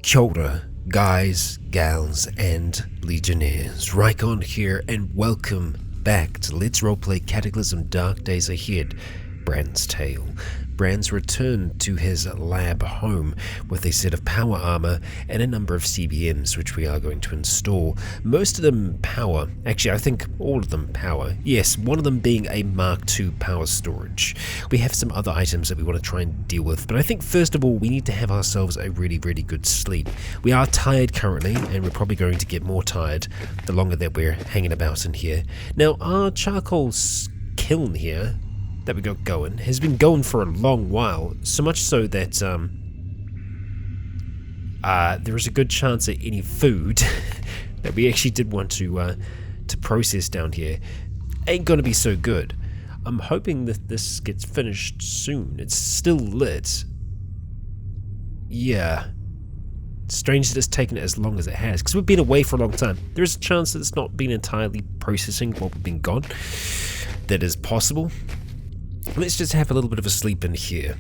Kia ora, guys, gals, and legionnaires. Rycon here, and welcome back to Let's Roleplay Cataclysm Dark Days Ahead, Bran's Tale. Bran's returned to his lab home with a set of power armor and a number of CBMs which we are going to install. Most of them power, actually I think all of them power. Yes, one of them being a Mark II power storage. We have some other items that we want to try and deal with, but I think first of all we need to have ourselves a really good sleep. We are tired currently, and we're probably going to get more tired the longer that we're hanging about in here. Now our charcoal kiln here that we got going has been going for a long while, so much so that there is a good chance that any food that we actually did want to process down here ain't gonna be so good. I'm hoping that this gets finished soon. It's still lit. Yeah. It's strange that it's taken as long as it has, because we've been away for a long time. There's a chance that it's not been entirely processing while we've been gone. That is possible. Let's just have a little bit of a sleep in here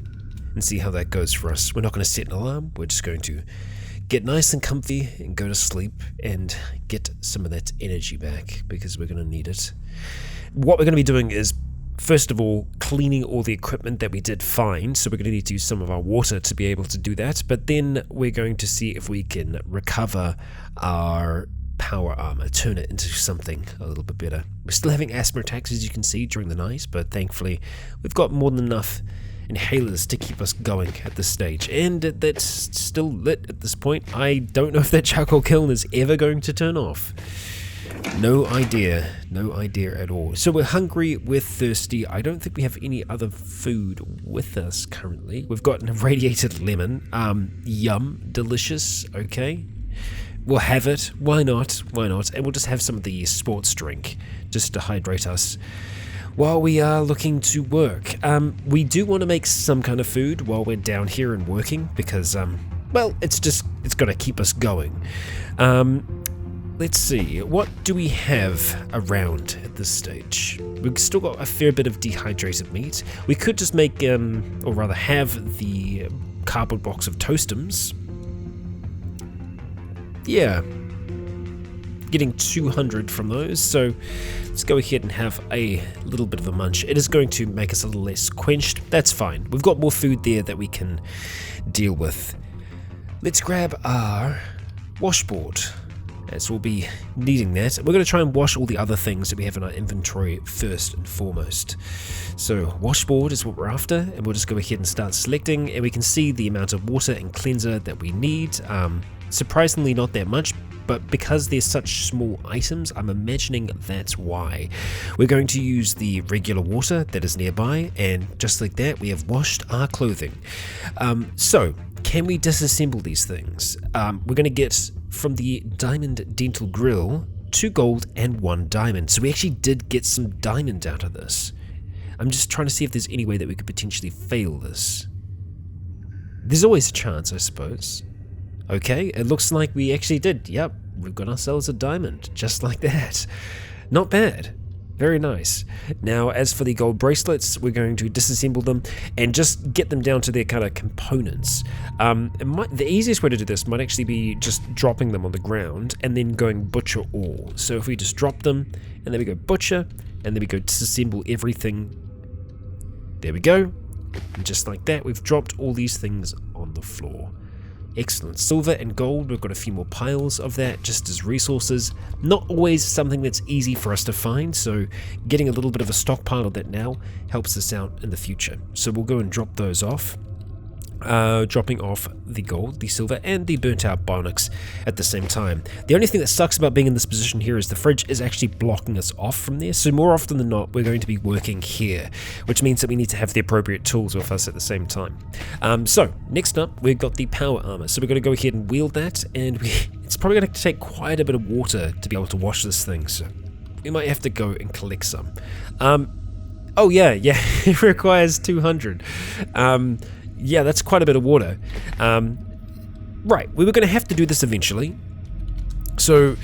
and see how that goes for us. We're not going to set an alarm. We're just going to get nice and comfy and go to sleep and get some of that energy back, because we're going to need it. What we're going to be doing is, first of all, cleaning all the equipment that we did find. So we're going to need to use some of our water to be able to do that. But then we're going to see if we can recover our power armor, turn it into something a little bit better. We're still having asthma attacks, as you can see, during the night, but thankfully we've got more than enough inhalers to keep us going at this stage, and that's still lit at this point. I don't know if that charcoal kiln is ever going to turn off. No idea at all. So we're hungry, we're thirsty. I don't think we have any other food with us currently. We've got an irradiated lemon. Yum, delicious. Okay, we'll have it. Why not? And we'll just have some of the sports drink just to hydrate us while we are looking to work. We do want to make some kind of food while we're down here and working, because well, it's got to keep us going. Let's see, what do we have around at this stage? We've still got a fair bit of dehydrated meat. We could just make, or rather have the cardboard box of Toastums. Yeah, getting 200 from those, so let's go ahead and have a little bit of a munch. It is going to make us a little less quenched. That's fine. We've got more food there that we can deal with. Let's grab our washboard, as we'll be needing that. We're going to try and wash all the other things that we have in our inventory first and foremost. So washboard is what we're after, and we'll just go ahead and start selecting, and we can see the amount of water and cleanser that we need. Surprisingly not that much, but because they're such small items, I'm imagining that's why. We're going to use the regular water that is nearby, and just like that, we have washed our clothing. So, can we disassemble these things? We're going to get from the diamond dental grill 2 gold and 1 diamond. So we actually did get some diamond out of this. I'm just trying to see if there's any way that we could potentially fail this. There's always a chance, I suppose. Okay, it looks like we actually did. Yep, we've got ourselves a diamond, just like that. Not bad. Very nice. Now, as for the gold bracelets, we're going to disassemble them and just get them down to their kind of components. The easiest way to do this might actually be just dropping them on the ground and then going butcher all. So if we just drop them, and then we go butcher, and then we go disassemble everything. There we go. And just like that, we've dropped all these things on the floor. Excellent. Silver and gold, we've got a few more piles of that just as resources. Not always something that's easy for us to find, so getting a little bit of a stockpile of that now helps us out in the future. So we'll go and drop those off. Dropping off the gold, the silver, and the burnt out bionics at the same time. The only thing that sucks about being in this position here is the fridge is actually blocking us off from there, so more often than not we're going to be working here, which means that we need to have the appropriate tools with us at the same time. So next up we've got the power armor, so we're going to go ahead and wield that, and it's probably going to take quite a bit of water to be able to wash this thing, so we might have to go and collect some. Oh yeah, it requires 200. Yeah, that's quite a bit of water. Right, we were going to have to do this eventually. So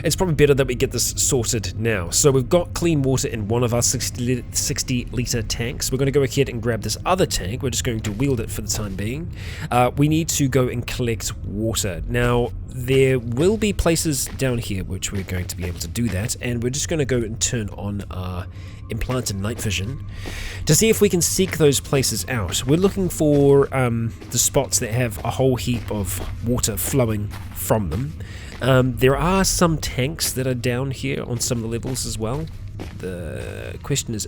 it's probably better that we get this sorted now. So we've got clean water in one of our 60 litre tanks. We're going to go ahead and grab this other tank. We're just going to wield it for the time being. We need to go and collect water. Now, there will be places down here which we're going to be able to do that, and we're just going to go and turn on our implanted night vision to see if we can seek those places out. We're looking for the spots that have a whole heap of water flowing from them. There are some tanks that are down here on some of the levels as well. The question is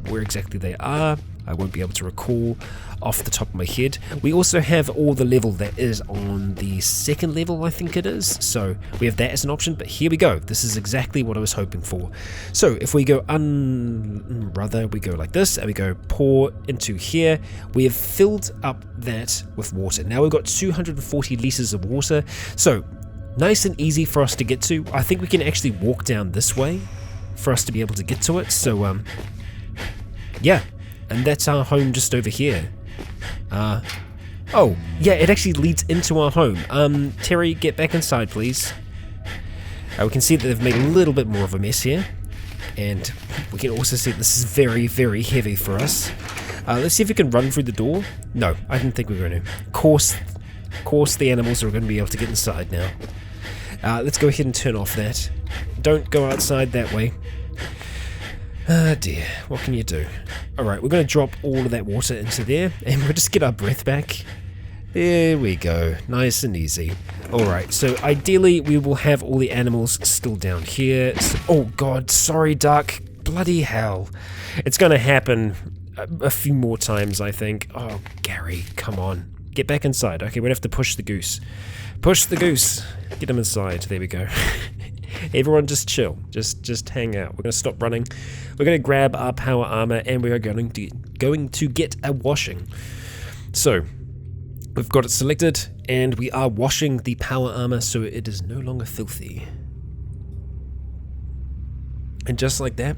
where exactly they are. I won't be able to recall off the top of my head. We also have all the level that is on the second level, I think it is. So we have that as an option, but here we go. This is exactly what I was hoping for. So if we go we go like this, and we go pour into here, we have filled up that with water. Now we've got 240 litres of water. So nice and easy for us to get to. I think we can actually walk down this way for us to be able to get to it. So yeah, and that's our home just over here. Oh yeah, it actually leads into our home. Terry, get back inside, please. We can see that they've made a little bit more of a mess here, and we can also see this is very, very heavy for us. Let's see if we can run through the door. No, I didn't think we were going to. Of course the animals are going to be able to get inside now. Let's go ahead and turn off that. Don't go outside that way. Ah dear, what can you do? Alright, we're going to drop all of that water into there, and we'll just get our breath back. There we go, nice and easy. Alright, so ideally we will have all the animals still down here. So, oh god, sorry Duck, bloody hell. It's going to happen a few more times, I think. Oh, Gary, come on. Get back inside. Okay, we'd have to push the goose. Push the goose. Get him inside. There we go. Everyone just chill. Just hang out. We're going to stop running. We're going to grab our power armor, and we are going to get a washing. So, we've got it selected, and we are washing the power armor so it is no longer filthy. And just like that,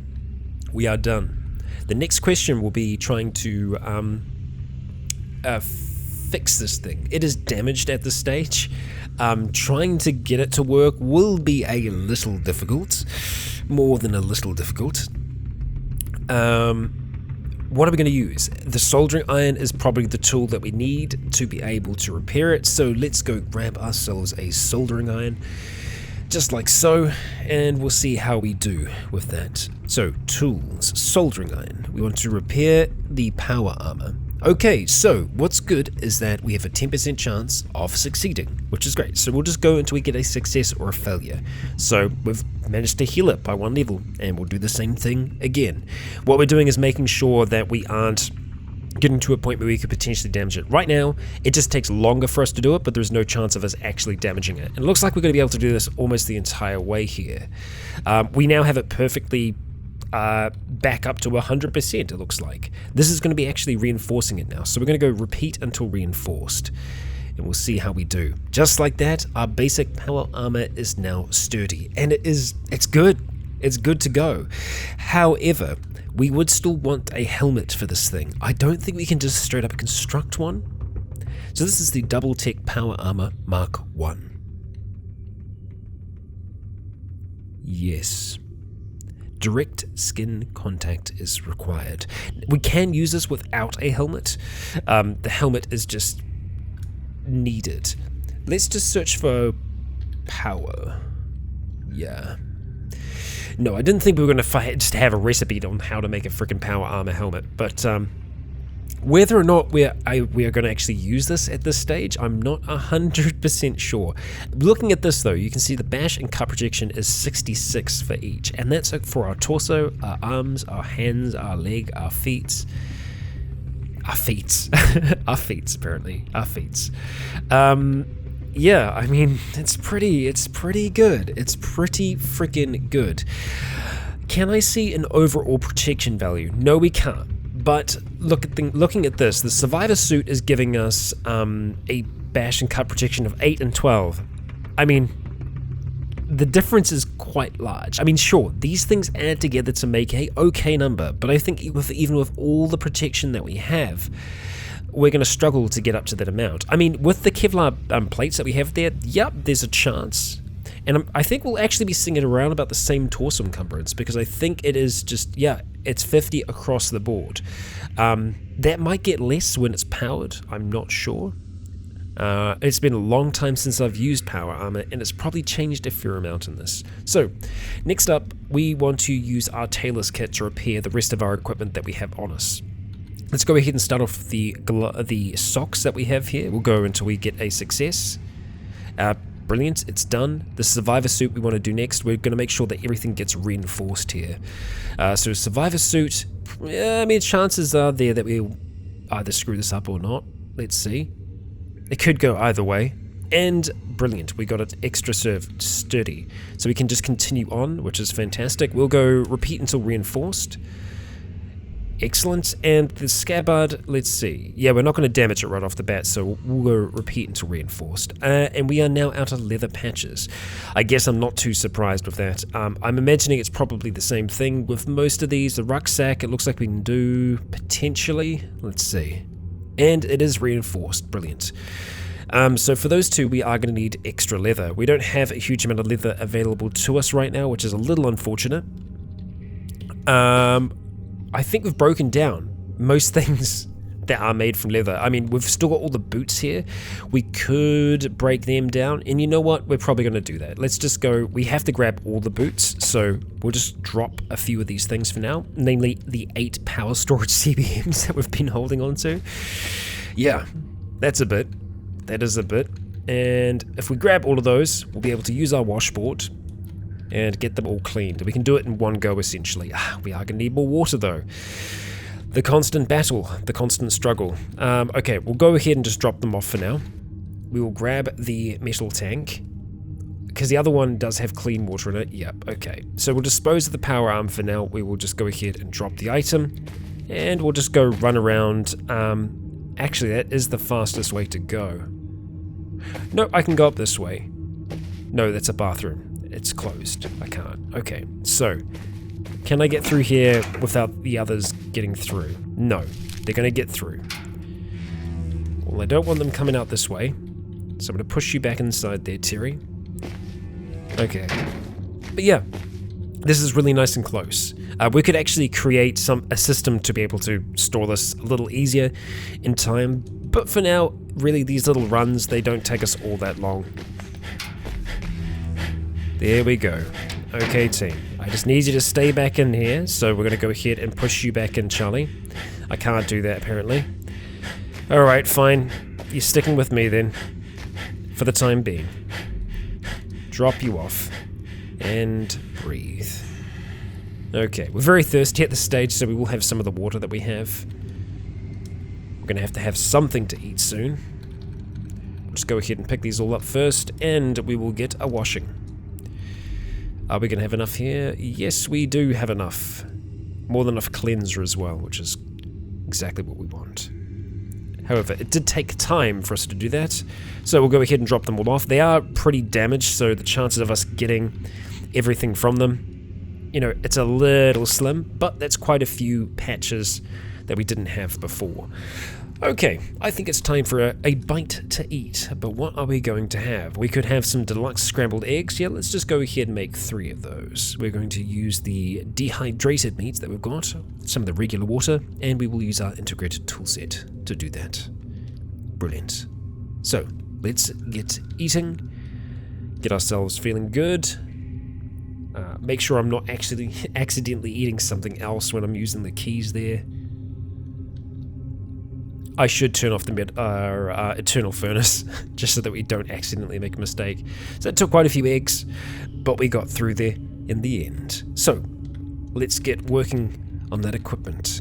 we are done. The next question will be trying to fix this thing. It is damaged at this stage. Trying to get it to work will be a little difficult, more than a little difficult. What are we going to use? The soldering iron is probably the tool that we need to be able to repair it, so let's go grab ourselves a soldering iron, just like so, and we'll see how we do with that. So, tools, soldering iron. We want to repair the power armor. Okay, so what's good is that we have a 10% chance of succeeding, which is great. So we'll just go until we get a success or a failure. So we've managed to heal it by 1 level, and we'll do the same thing again. What we're doing is making sure that we aren't getting to a point where we could potentially damage it. Right now, it just takes longer for us to do it, but there's no chance of us actually damaging it. And it looks like we're going to be able to do this almost the entire way here. We now have it perfectly back up to 100%, it looks like. This is going to be actually reinforcing it now. So we're going to go repeat until reinforced, and we'll see how we do. Just like that, our basic power armor is now sturdy, and it's good. It's good to go. However, we would still want a helmet for this thing. I don't think we can just straight up construct one. So this is the Double Tech Power Armor Mark 1. Yes. Direct skin contact is required. We can use this without a helmet. The helmet is just needed. Let's just search for power. Yeah. No, I didn't think we were going to just have a recipe on how to make a freaking power armor helmet, but whether or not we are going to actually use this at this stage, I'm not 100% sure. Looking at this though, you can see the bash and cut projection is 66 for each, and that's for our torso, our arms, our hands, our leg, our feet. Our feet. Our feet, apparently. Our feet. Yeah, I mean, it's pretty good. It's pretty freaking good. Can I see an overall protection value? No, we can't. But looking at this, the survivor suit is giving us a bash and cut protection of 8 and 12. I mean, the difference is quite large. I mean, sure, these things add together to make a okay number, but I think even with all the protection that we have, we're going to struggle to get up to that amount. I mean, with the Kevlar plates that we have there, yep, there's a chance. And I think we'll actually be seeing it around about the same torso encumbrance, because I think it is just, yeah, it's 50 across the board. That might get less when it's powered, I'm not sure. It's been a long time since I've used power armor, and it's probably changed a fair amount in this. So, next up, we want to use our tailor's kit to repair the rest of our equipment that we have on us. Let's go ahead and start off the socks that we have here. We'll go until we get a success. Brilliant, it's done. The survivor suit we want to do next. We're going to make sure that everything gets reinforced here. So survivor suit, I mean, chances are there that we'll either screw this up or not. Let's see. It could go either way. And brilliant, we got it extra sturdy. So we can just continue on, which is fantastic. We'll go repeat until reinforced. Excellent. And the scabbard, let's see. Yeah, we're not going to damage it right off the bat, so we'll go repeat until reinforced. And we are now out of leather patches. I guess I'm not too surprised with that. I'm imagining it's probably the same thing with most of these. The rucksack, it looks like we can do potentially. Let's see. And it is reinforced. Brilliant. So for those two, we are going to need extra leather. We don't have a huge amount of leather available to us right now, which is a little unfortunate. I think we've broken down most things that are made from leather. I mean, we've still got all the boots here. We could break them down, and you know what? We're probably going to do that. Let's just go. We have to grab all the boots, so we'll just drop a few of these things for now, namely the 8 power storage CBMs that we've been holding on to. Yeah, that's a bit. That is a bit. And if we grab all of those, we'll be able to use our washboard and get them all cleaned. We can do it in one go, essentially. We are going to need more water, though. The constant battle, the constant struggle. Okay, we'll go ahead and just drop them off for now. We will grab the metal tank, because the other one does have clean water in it. Yep, okay. So we'll dispose of the power arm for now. We will just go ahead and drop the item, and we'll just go run around. Actually, that is the fastest way to go. No, I can go up this way. No, that's a bathroom. It's closed. I can't. Okay, so can I get through here without the others getting through? No, they're going to get through. Well, I don't want them coming out this way, so I'm going to push you back inside there, Terry. Okay. But yeah, this is really nice and close. We could actually create a system to be able to store this a little easier in time, but for now, really, these little runs, they don't take us all that long. There we go. Okay, team. I just need you to stay back in here, so we're going to go ahead and push you back in, Charlie. I can't do that, apparently. Alright, fine. You're sticking with me, then. For the time being. Drop you off. And breathe. Okay, we're very thirsty at this stage, so we will have some of the water that we have. We're going to have something to eat soon. We'll just go ahead and pick these all up first, and we will get a washing. Are we going to have enough here? Yes, we do have enough. More than enough cleanser as well, which is exactly what we want. However, it did take time for us to do that, so we'll go ahead and drop them all off. They are pretty damaged, so the chances of us getting everything from them, you know, it's a little slim, but that's quite a few patches that we didn't have before. Okay, I think it's time for a bite to eat, but what are we going to have? We could have some deluxe scrambled eggs. Yeah, let's just go ahead and make 3 of those. We're going to use the dehydrated meats that we've got, some of the regular water, and we will use our integrated toolset to do that. Brilliant. So, let's get eating, get ourselves feeling good. Make sure I'm not actually accidentally eating something else when I'm using the keys there. I should turn off the eternal furnace, just so that we don't accidentally make a mistake. So it took quite a few eggs, but we got through there in the end. So, let's get working on that equipment.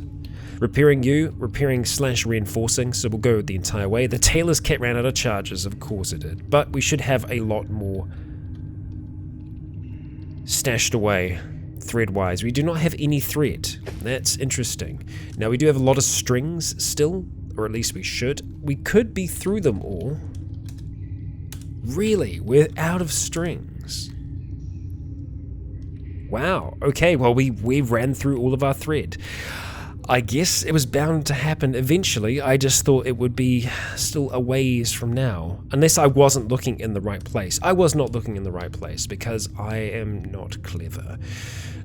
Repairing/reinforcing, so we'll go the entire way. The tailor's kit ran out of charges, of course it did, but we should have a lot more stashed away. Thread-wise, we do not have any thread. That's interesting. Now, we do have a lot of strings still, or at least we should. We could be through them all. Really? We're out of strings. Wow. Okay, well, we ran through all of our thread. I guess it was bound to happen eventually. I just thought it would be still a ways from now. Unless I wasn't looking in the right place. I was not looking in the right place because I am not clever.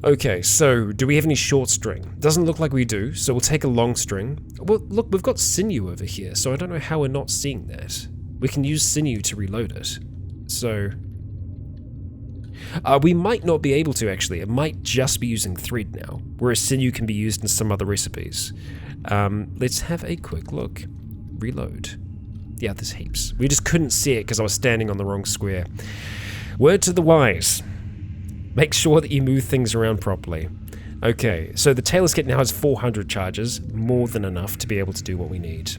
Okay, so do we have any short string? Doesn't look like we do, so we'll take a long string. Well, look, we've got sinew over here, so I don't know how we're not seeing that. We can use sinew to reload it. So... we might not be able to, actually. It might just be using thread now, whereas sinew can be used in some other recipes. Let's have a quick look. Reload. Yeah, there's heaps. We just couldn't see it because I was standing on the wrong square. Word to the wise. Make sure that you move things around properly. Okay, so the Tailor's Kit now has 400 charges, more than enough to be able to do what we need.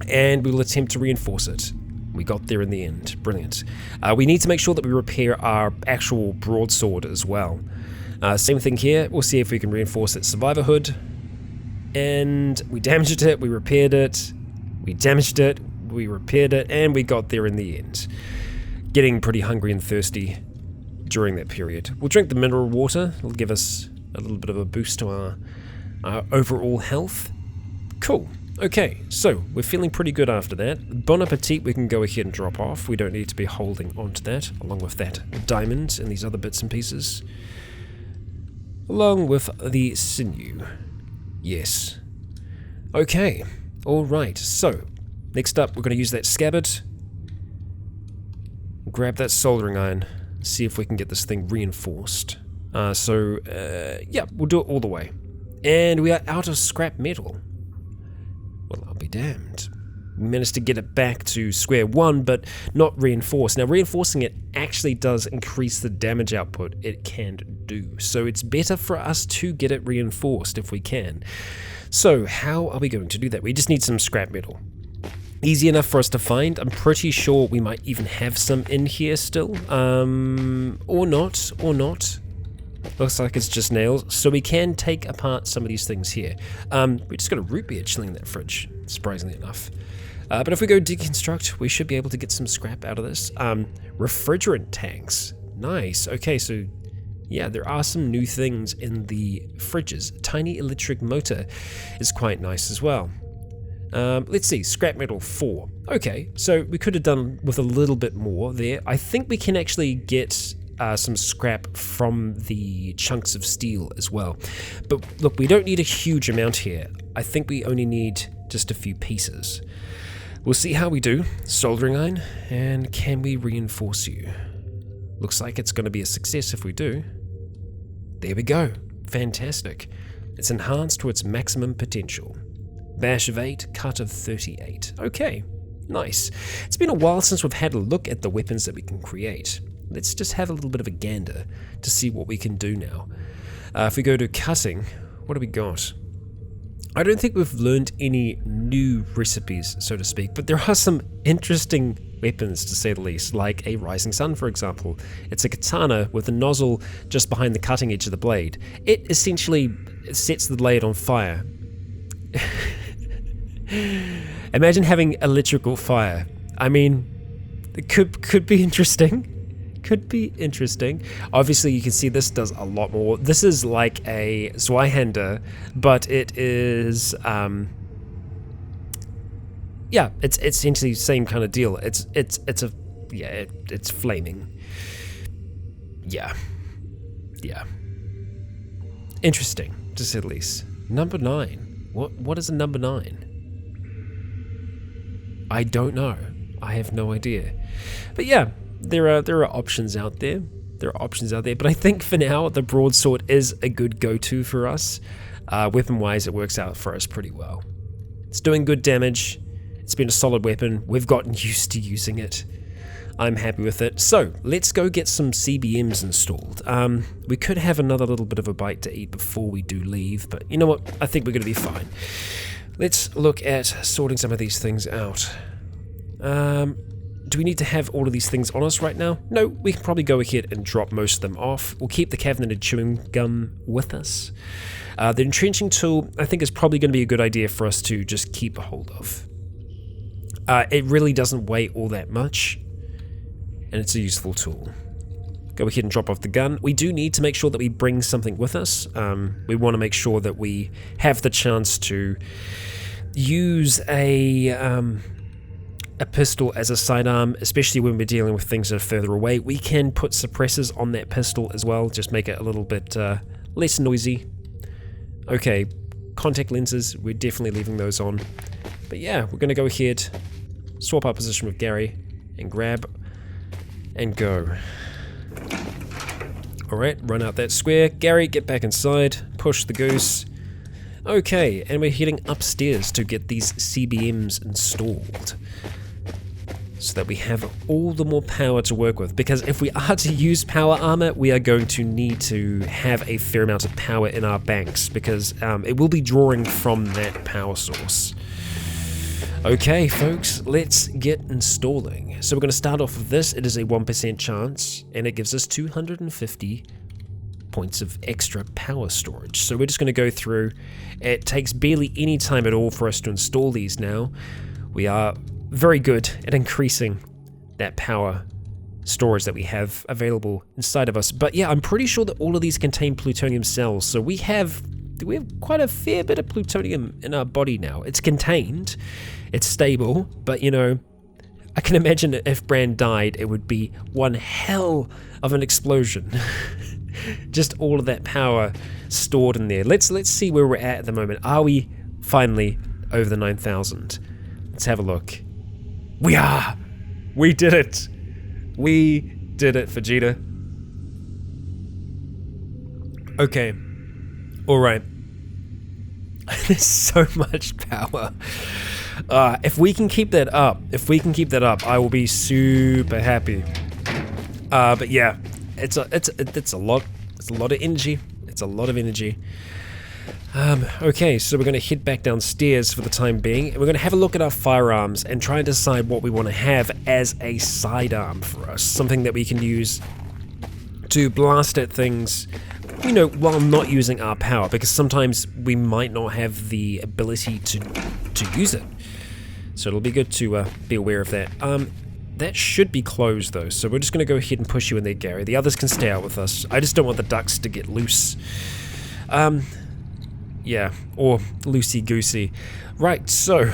And we'll attempt to reinforce it. We got there in the end. Brilliant. We need to make sure that we repair our actual broadsword as well. Same thing here. We'll see if we can reinforce its survivor hood. And we damaged it, we repaired it, we damaged it, we repaired it, and we got there in the end. Getting pretty hungry and thirsty during that period. We'll drink the mineral water. It'll give us a little bit of a boost to our overall health. Cool. Okay, so we're feeling pretty good after that. Bon appetit we can go ahead and drop off. We don't need to be holding on to that, along with that diamond and these other bits and pieces. Along with the sinew. Yes. Okay, alright, so next up we're going to use that scabbard. Grab that soldering iron. See if we can get this thing reinforced. Yeah, we'll do it all the way. And we are out of scrap metal. Well, I'll be damned. We managed to get it back to square one, but not reinforced. Now, reinforcing it actually does increase the damage output it can do. So it's better for us to get it reinforced if we can. So how are we going to do that? We just need some scrap metal. Easy enough for us to find. I'm pretty sure we might even have some in here still. Or not. Looks like it's just nails. So we can take apart some of these things here. We just got a root beer chilling in that fridge, surprisingly enough. But if we go deconstruct, we should be able to get some scrap out of this. Refrigerant tanks. Nice. Okay, so yeah, there are some new things in the fridges. Tiny electric motor is quite nice as well. Let's see, scrap metal 4. Okay, so we could have done with a little bit more there. I think we can actually get some scrap from the chunks of steel as well. But look, we don't need a huge amount here. I think we only need just a few pieces. We'll see how we do. Soldering iron, and can we reinforce you? Looks like it's going to be a success if we do. There we go. Fantastic. It's enhanced to its maximum potential. Bash of 8, cut of 38. Okay, nice. It's been a while since we've had a look at the weapons that we can create. Let's just have a little bit of a gander to see what we can do now. If we go to cutting, what do we got? I don't think we've learned any new recipes, so to speak, but there are some interesting weapons, to say the least, like a Rising Sun, for example. It's a katana with a nozzle just behind the cutting edge of the blade. It essentially sets the blade on fire. Imagine having electrical fire. I mean, it could be interesting. Could be interesting. Obviously, you can see this does a lot more. This is like a Zweihander, but it is, yeah, it's essentially the same kind of deal. It's flaming. Yeah. Interesting, to say the least. Number 9. What is a number 9? I don't know. I have no idea. But yeah, there are options out there. But I think for now the broadsword is a good go-to for us. Weapon-wise, it works out for us pretty well. It's doing good damage. It's been a solid weapon. We've gotten used to using it. I'm happy with it. So let's go get some CBMs installed. We could have another little bit of a bite to eat before we do leave, but you know what? I think we're going to be fine. Let's look at sorting some of these things out. Do we need to have all of these things on us right now? No, we can probably go ahead and drop most of them off. We'll keep the caffeinated chewing gum with us. The entrenching tool, I think, is probably going to be a good idea for us to just keep a hold of. It really doesn't weigh all that much, and it's a useful tool. Go ahead and drop off the gun. We do need to make sure that we bring something with us. We want to make sure that we have the chance to use a pistol as a sidearm, especially when we're dealing with things that are further away. We can put suppressors on that pistol as well, just make it a little bit less noisy. Okay, contact lenses, we're definitely leaving those on. But yeah, we're going to go ahead, swap our position with Gary, and grab and go. Alright, run out that square. Gary, get back inside, push the goose. Okay, and we're heading upstairs to get these CBMs installed, so that we have all the more power to work with, because if we are to use power armor, we are going to need to have a fair amount of power in our banks, because it will be drawing from that power source. Okay folks, let's get installing. So we're going to start off with this. It is a 1% chance, and it gives us 250 points of extra power storage. So we're just going to go through. It takes barely any time at all for us to install these now. We are very good at increasing that power storage that we have available inside of us. But yeah, I'm pretty sure that all of these contain plutonium cells, so we have quite a fair bit of plutonium in our body now. It's contained, it's stable, but you know, I can imagine that if Bran died, it would be one hell of an explosion. Just all of that power stored in there. Let's see where we're at the moment. Are we finally over the 9,000? Let's have a look. We are! We did it! We did it, Vegeta. Okay. Alright. There's so much power. If we can keep that up, I will be super happy. But yeah, it's a lot of energy. It's a lot of energy. Okay, so we're going to head back downstairs for the time being, and we're going to have a look at our firearms and try and decide what we want to have as a sidearm for us. Something that we can use to blast at things, you know, while not using our power, because sometimes we might not have the ability to use it. So it'll be good to be aware of that. That should be closed though, so we're just going to go ahead and push you in there, Gary. The others can stay out with us. I just don't want the ducks to get loose. Yeah, or loosey-goosey. Right, so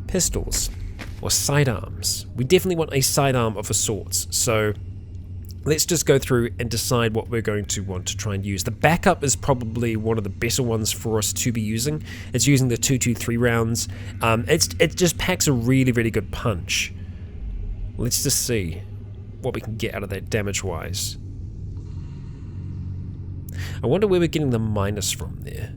pistols or sidearms. We definitely want a sidearm of a sorts, so let's just go through and decide what we're going to want to try and use. The backup is probably one of the better ones for us to be using. It's using the 223 rounds. It just packs a really, really good punch. Let's just see what we can get out of that damage-wise. I wonder where we're getting the minus from there.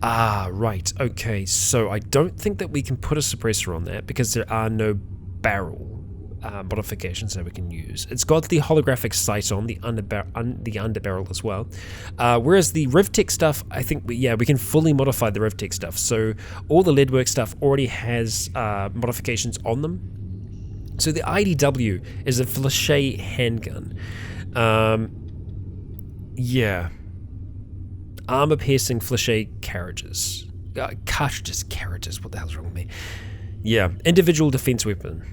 Ah, right, okay, so I don't think that we can put a suppressor on that because there are no barrel modifications that we can use. It's got the holographic sight on, the underbarrel as well. Whereas the RivTech stuff, I think, we can fully modify the RivTech stuff. So all the leadwork stuff already has modifications on them. So the IDW is a Flechet handgun. Yeah. Armor-piercing Flechet carriages. Carriages, what the hell's wrong with me? Yeah, individual defense weapon.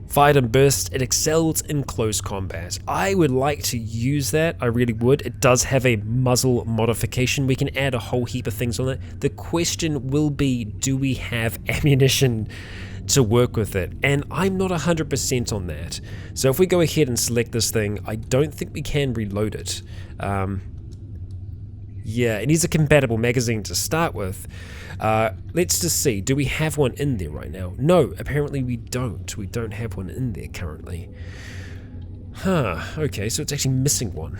Fired and burst, it excels in close combat. I would like to use that, I really would. It does have a muzzle modification. We can add a whole heap of things on it. The question will be, do we have ammunition to work with it? And I'm not 100% on that. So if we go ahead and select this thing, I don't think we can reload it. Yeah, it needs a compatible magazine to start with. Let's just see, do we have one in there right now? No, apparently we don't. We don't have one in there currently. Huh, okay, so it's actually missing one.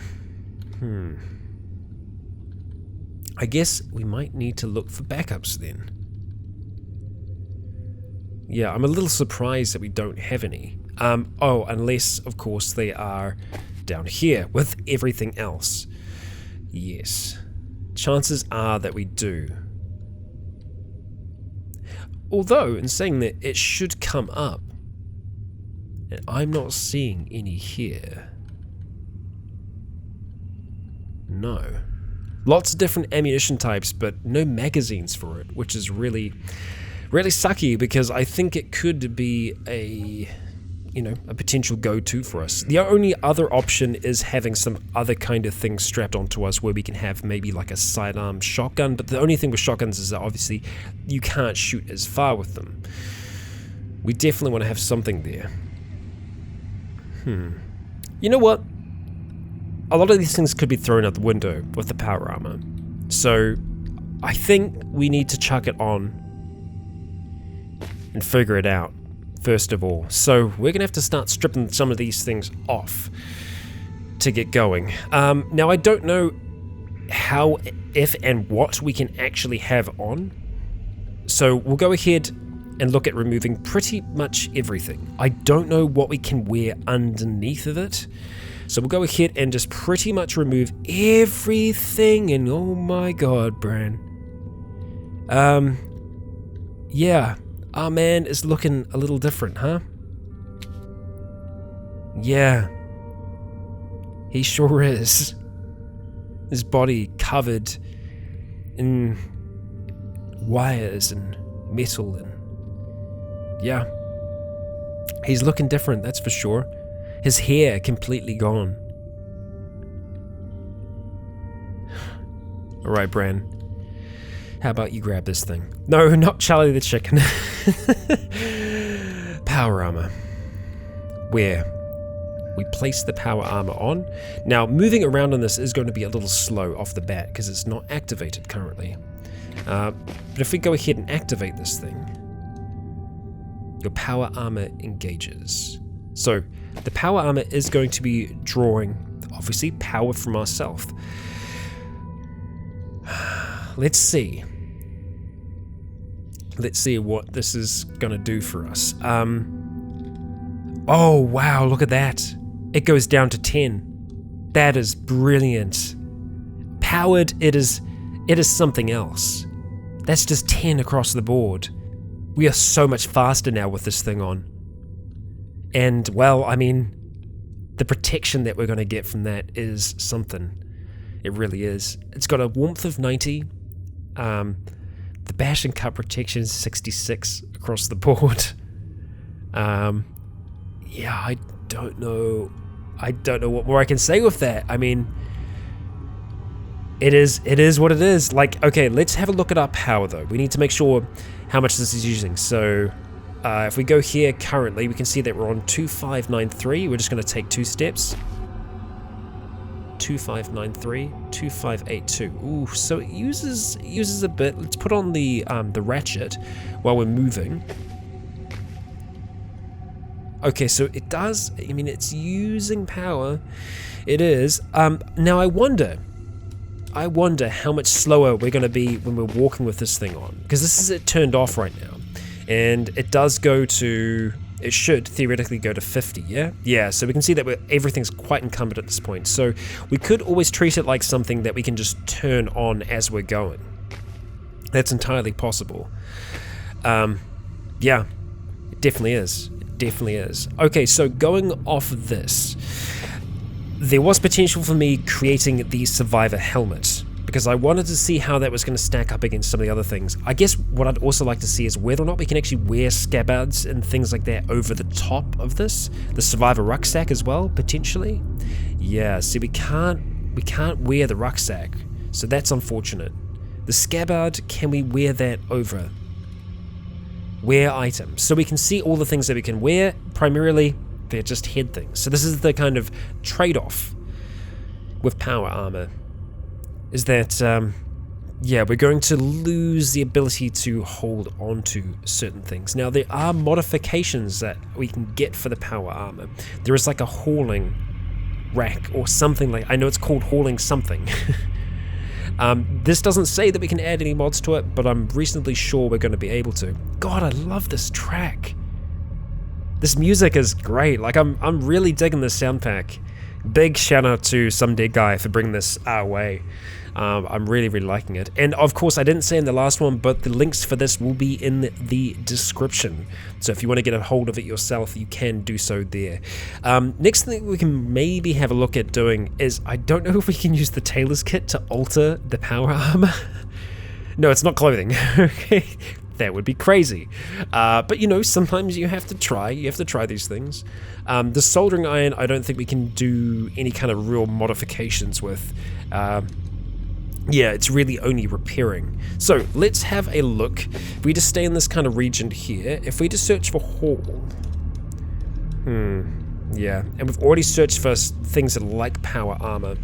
I guess we might need to look for backups then. Yeah, I'm a little surprised that we don't have any. Oh, unless, of course, they are down here with everything else. Yes. Chances are that we do. Although, in saying that, it should come up. And I'm not seeing any here. No. Lots of different ammunition types, but no magazines for it, which is really sucky, because I think it could be a you know, a potential go-to for us. The only other option is having some other kind of thing strapped onto us where we can have maybe like a sidearm shotgun, but the only thing with shotguns is that obviously you can't shoot as far with them. We definitely want to have something there. You know what? A lot of these things could be thrown out the window with the power armor. So I think we need to chuck it on and figure it out first of all. So we're gonna have to start stripping some of these things off to get going. Now I don't know how, if and what we can actually have on. So we'll go ahead and look at removing pretty much everything. I don't know what we can wear underneath of it. So we'll go ahead and just pretty much remove everything, and oh my god, Bran. Yeah, our man is looking a little different, huh? Yeah. He sure is. His body covered in wires and metal and yeah, he's looking different, that's for sure. His hair completely gone. Alright, Bran. How about you grab this thing? No, not Charlie the Chicken. Power armor. Where we place the power armor on. Now, moving around on this is going to be a little slow off the bat because it's not activated currently. But if we go ahead and activate this thing, your power armor engages. So the power armor is going to be drawing, obviously, power from ourselves. Let's see. Let's see what this is going to do for us. Oh, wow, look at that. It goes down to 10. That is brilliant. Powered, it is something else. That's just 10 across the board. We are so much faster now with this thing on. And, well, I mean, the protection that we're going to get from that is something. It really is. It's got a warmth of 90. The bash and cut protection is 66 across the board. Yeah, I don't know what more I can say with that. I mean, it is what it is. Like, okay, let's have a look at our power though. We need to make sure how much this is using. So if we go here currently, we can see that we're on 2593. We're just going to take 2 steps. 2593, 2582. Ooh, so it uses a bit. Let's put on the ratchet while we're moving. Okay, so it does. I mean, it's using power. It is. Now I wonder how much slower we're going to be when we're walking with this thing on, because this is it turned off right now, and it does go to. It should theoretically go to 50, yeah? Yeah, so we can see that everything's quite encumbered at this point. So we could always treat it like something that we can just turn on as we're going. That's entirely possible. Yeah, it definitely is. It definitely is. Okay, so going off of this, there was potential for me creating the Survivor helmet, because I wanted to see how that was going to stack up against some of the other things. I guess what I'd also like to see is whether or not we can actually wear scabbards and things like that over the top of this. The Survivor rucksack as well, potentially. Yeah, see, we can't wear the rucksack, so that's unfortunate. The scabbard, can we wear that over? Wear items. So we can see all the things that we can wear. Primarily, they're just head things. So this is the kind of trade-off with power armor. Is that, yeah, we're going to lose the ability to hold on to certain things. Now, there are modifications that we can get for the power armor. There is like a hauling rack or something like, I know it's called hauling something. This doesn't say that we can add any mods to it, but I'm reasonably sure we're going to be able to. God, I love this track. This music is great. Like, I'm really digging this sound pack. Big shout out to Some Dead Guy for bringing this our way. I'm really liking it. And of course, I didn't say in the last one, but the links for this will be in the description. So if you want to get a hold of it yourself, you can do so there. Next thing we can maybe have a look at doing is, I don't know if we can use the tailor's kit to alter the power armor. No, it's not clothing. Okay, That would be crazy. But you know, sometimes you have to try. You have to try these things. The soldering iron, I don't think we can do any kind of real modifications with. Yeah, it's really only repairing. So let's have a look. If we just stay in this kind of region here, if we just search for Hall. Yeah, and we've already searched for things that are like power armor.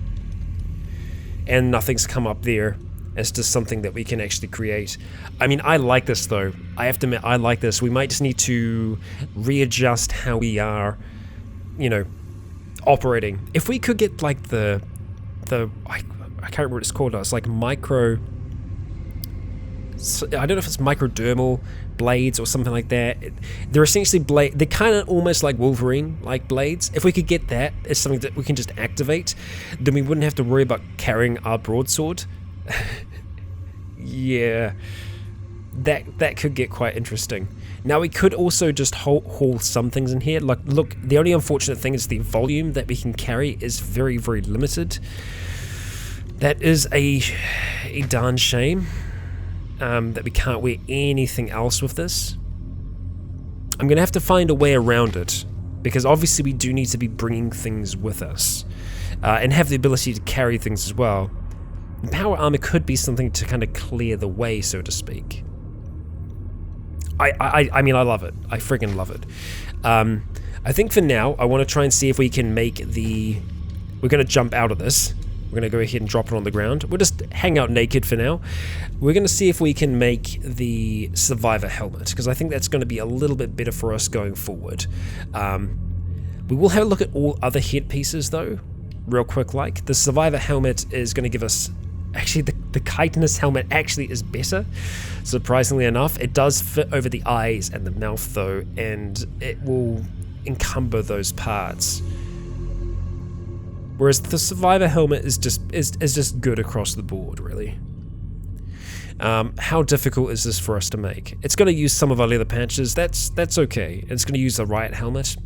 And nothing's come up there as to something that we can actually create. I mean, I like this though. I have to admit, I like this. We might just need to readjust how we are, you know, operating. If we could get like I can't remember what it's called now. It's like micro, I don't know if it's microdermal blades or something like that. They're essentially they're kind of almost like Wolverine like blades. If we could get that as something that we can just activate, then we wouldn't have to worry about carrying our broadsword. Yeah, that could get quite interesting. Now we could also just haul some things in here. Like, look, the only unfortunate thing is the volume that we can carry is very, very limited. That is a darn shame, that we can't wear anything else with this. I'm gonna have to find a way around it, because obviously we do need to be bringing things with us, and have the ability to carry things as well. Power armor could be something to kind of clear the way, so to speak. I mean, I love it. I freaking love it. I think for now, I want to try and see if we can make we're going to jump out of this. We're going to go ahead and drop it on the ground. We'll just hang out naked for now. We're going to see if we can make the survivor helmet, because I think that's going to be a little bit better for us going forward. We will have a look at all other headpieces, though, real quick. Like, the survivor helmet is going to give us... Actually, the chitinous helmet actually is better, surprisingly enough. It does fit over the eyes and the mouth, though, and it will encumber those parts. Whereas the survivor helmet is just good across the board, really. How difficult is this for us to make? It's going to use some of our leather patches. That's okay. It's going to use the riot helmet.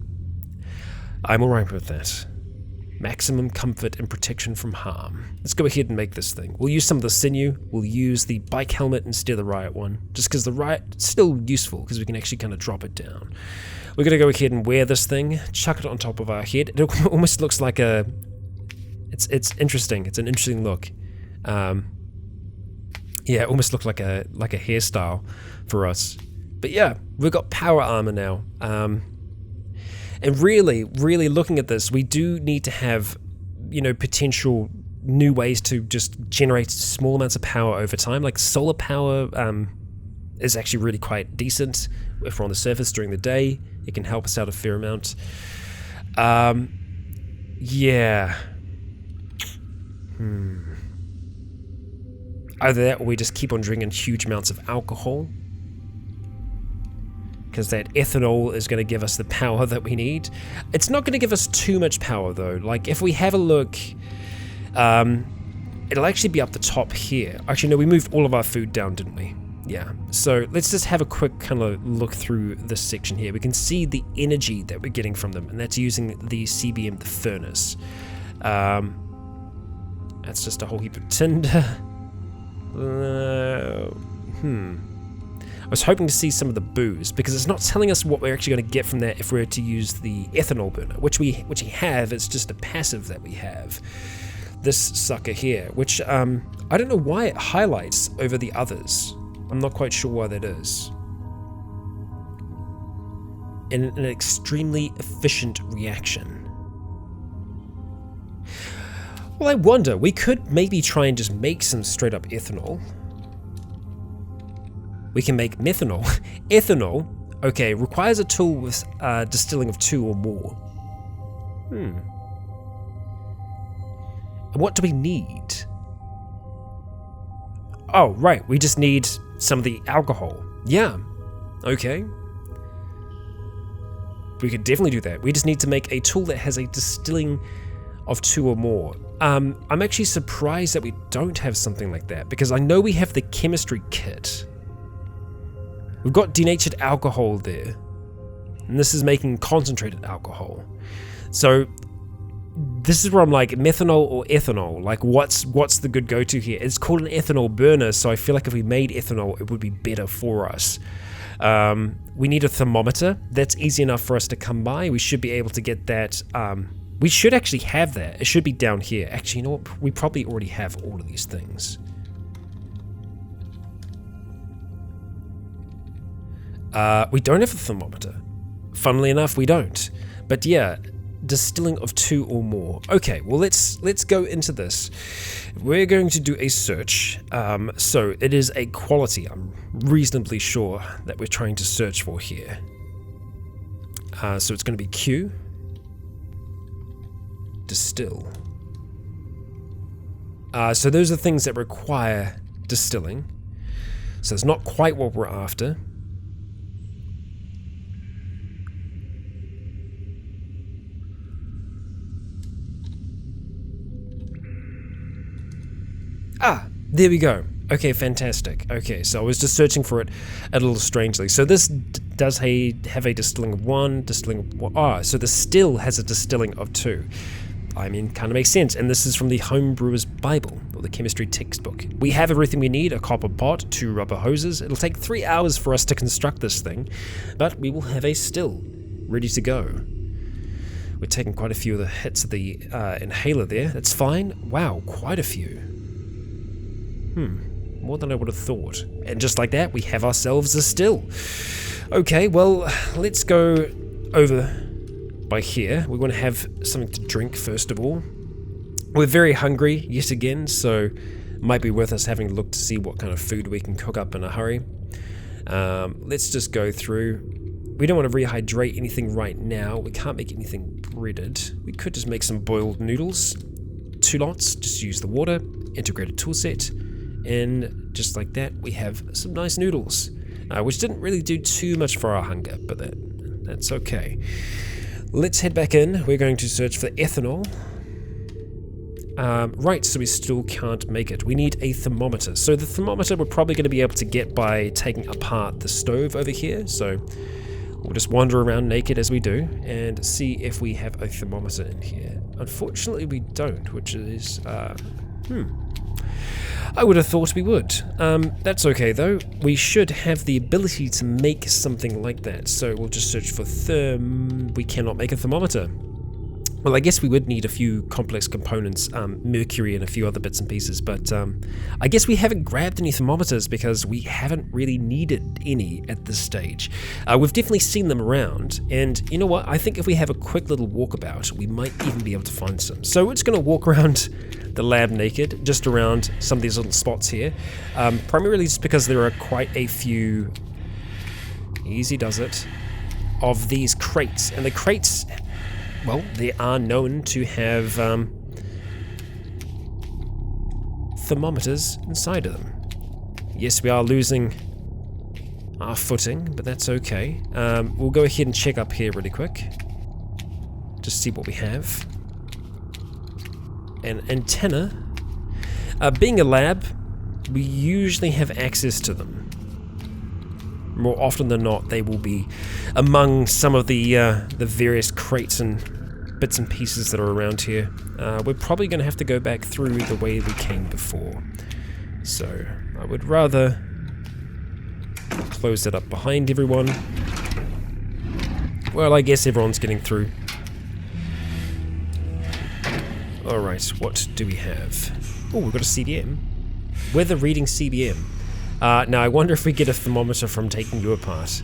I'm alright with that. Maximum comfort and protection from harm. Let's go ahead and make this thing. We'll use some of the sinew. We'll use the bike helmet instead of the riot one, just because the riot's still useful, because we can actually kind of drop it down. We're going to go ahead and wear this thing, chuck it on top of our head. It almost looks like a... It's interesting. It's an interesting look. Yeah, it almost looks like a hairstyle for us. But yeah, we've got power armor now. And really, really looking at this, we do need to have, you know, potential new ways to just generate small amounts of power over time. Like solar power is actually really quite decent. If we're on the surface during the day, it can help us out a fair amount. Yeah. Either that, or we just keep on drinking huge amounts of alcohol, because that ethanol is going to give us the power that we need. It's not going to give us too much power, though. Like, if we have a look, it'll actually be up the top here. Actually, no, we moved all of our food down, didn't we? Yeah. So let's just have a quick kind of look through this section here. We can see the energy that we're getting from them, and that's using the CBM, the furnace. That's just a whole heap of tinder. I was hoping to see some of the booze, because it's not telling us what we're actually going to get from that if we were to use the ethanol burner, which we have. It's just a passive that we have. This sucker here, which I don't know why it highlights over the others. I'm not quite sure why that is. In an extremely efficient reaction. Well, I wonder, we could maybe try and just make some straight up ethanol. We can make methanol. Ethanol, okay, requires a tool with distilling of 2 or more. And what do we need? Oh, right, we just need some of the alcohol. Yeah, okay. We could definitely do that. We just need to make a tool that has a distilling of 2 or more. I'm actually surprised that we don't have something like that, because I know we have the chemistry kit. We've got denatured alcohol there, and this is making concentrated alcohol. So this is where I'm like, methanol or ethanol? Like, what's the good go-to here? It's called an ethanol burner, so I feel like if we made ethanol, it would be better for us. We need a thermometer. That's easy enough for us to come by. We should be able to get that. We should actually have that. It should be down here. Actually, you know what? We probably already have all of these things. We don't have a thermometer. Funnily enough, we don't. But yeah, distilling of 2 or more. Okay, well let's go into this. We're going to do a search. So it is a quality, I'm reasonably sure, that we're trying to search for here. So it's going to be Q. Distill. So those are things that require distilling. So it's not quite what we're after. Ah, there we go. Okay, fantastic. Okay, so I was just searching for it a little strangely. So this does have a distilling of 1, distilling of 1. So the still has a distilling of 2. I mean, kind of makes sense. And this is from the Homebrewer's Bible, or the chemistry textbook. We have everything we need: a copper pot, 2 rubber hoses. It'll take 3 hours for us to construct this thing, but we will have a still ready to go. We're taking quite a few of the hits of the inhaler there. That's fine. Wow, quite a few. More than I would have thought. And just like that, we have ourselves a still. Okay, well, let's go over by here. We want to have something to drink first of all. We're very hungry yet again, so it might be worth us having a look to see what kind of food we can cook up in a hurry. Let's just go through. We don't want to rehydrate anything right now. We can't make anything breaded. We could just make some boiled noodles. 2 lots, just use the water, integrated tool set, and just like that, we have some nice noodles, which didn't really do too much for our hunger, but that's okay. Let's head back in. We're going to search for ethanol. Right, so we still can't make it. We need a thermometer. So the thermometer we're probably going to be able to get by taking apart the stove over here. So we'll just wander around naked as we do and see if we have a thermometer in here. Unfortunately, we don't, which is... I would have thought we would. That's okay though. We should have the ability to make something like that. So we'll just search for we cannot make a thermometer. Well, I guess we would need a few complex components, mercury and a few other bits and pieces, but I guess we haven't grabbed any thermometers because we haven't really needed any at this stage. We've definitely seen them around, and you know what? I think if we have a quick little walkabout, we might even be able to find some. So we're just going to walk around the lab naked, just around some of these little spots here, primarily just because there are quite a few, easy does it, of these crates, and the crates, well, they are known to have thermometers inside of them. Yes, we are losing our footing, but that's okay. We'll go ahead and check up here really quick, just see what we have. An antenna. Being a lab, we usually have access to them. More often than not, they will be among some of the various crates and bits and pieces that are around here. We're probably going to have to go back through the way we came before. So I would rather close that up behind everyone. Well, I guess everyone's getting through. Alright, what do we have? Oh, we've got a CBM. Weather reading CBM. Now, I wonder if we get a thermometer from taking you apart.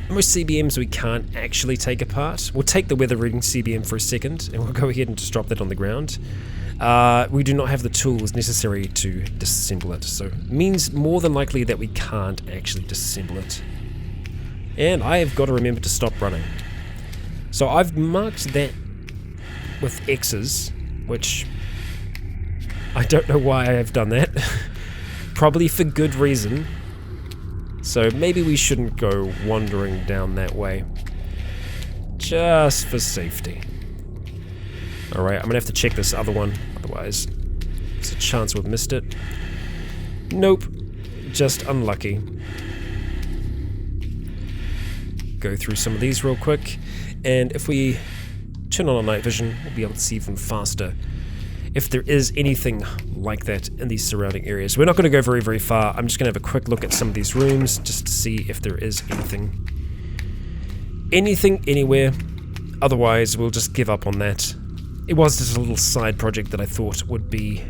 Most CBMs we can't actually take apart. We'll take the weather reading CBM for a second, and we'll go ahead and just drop that on the ground. We do not have the tools necessary to disassemble it, so it means more than likely that we can't actually disassemble it. And I have got to remember to stop running. So I've marked that with X's, which I don't know why I have done that. Probably for good reason. So maybe we shouldn't go wandering down that way. Just for safety. Alright, I'm gonna have to check this other one, otherwise there's a chance we've missed it. Nope. Just unlucky. Go through some of these real quick, and if we turn on our night vision, we'll be able to see even faster if there is anything like that in these surrounding areas. We're not going to go very, very far. I'm just going to have a quick look at some of these rooms just to see if there is anything anywhere. Otherwise, we'll just give up on that. It was just a little side project that I thought would be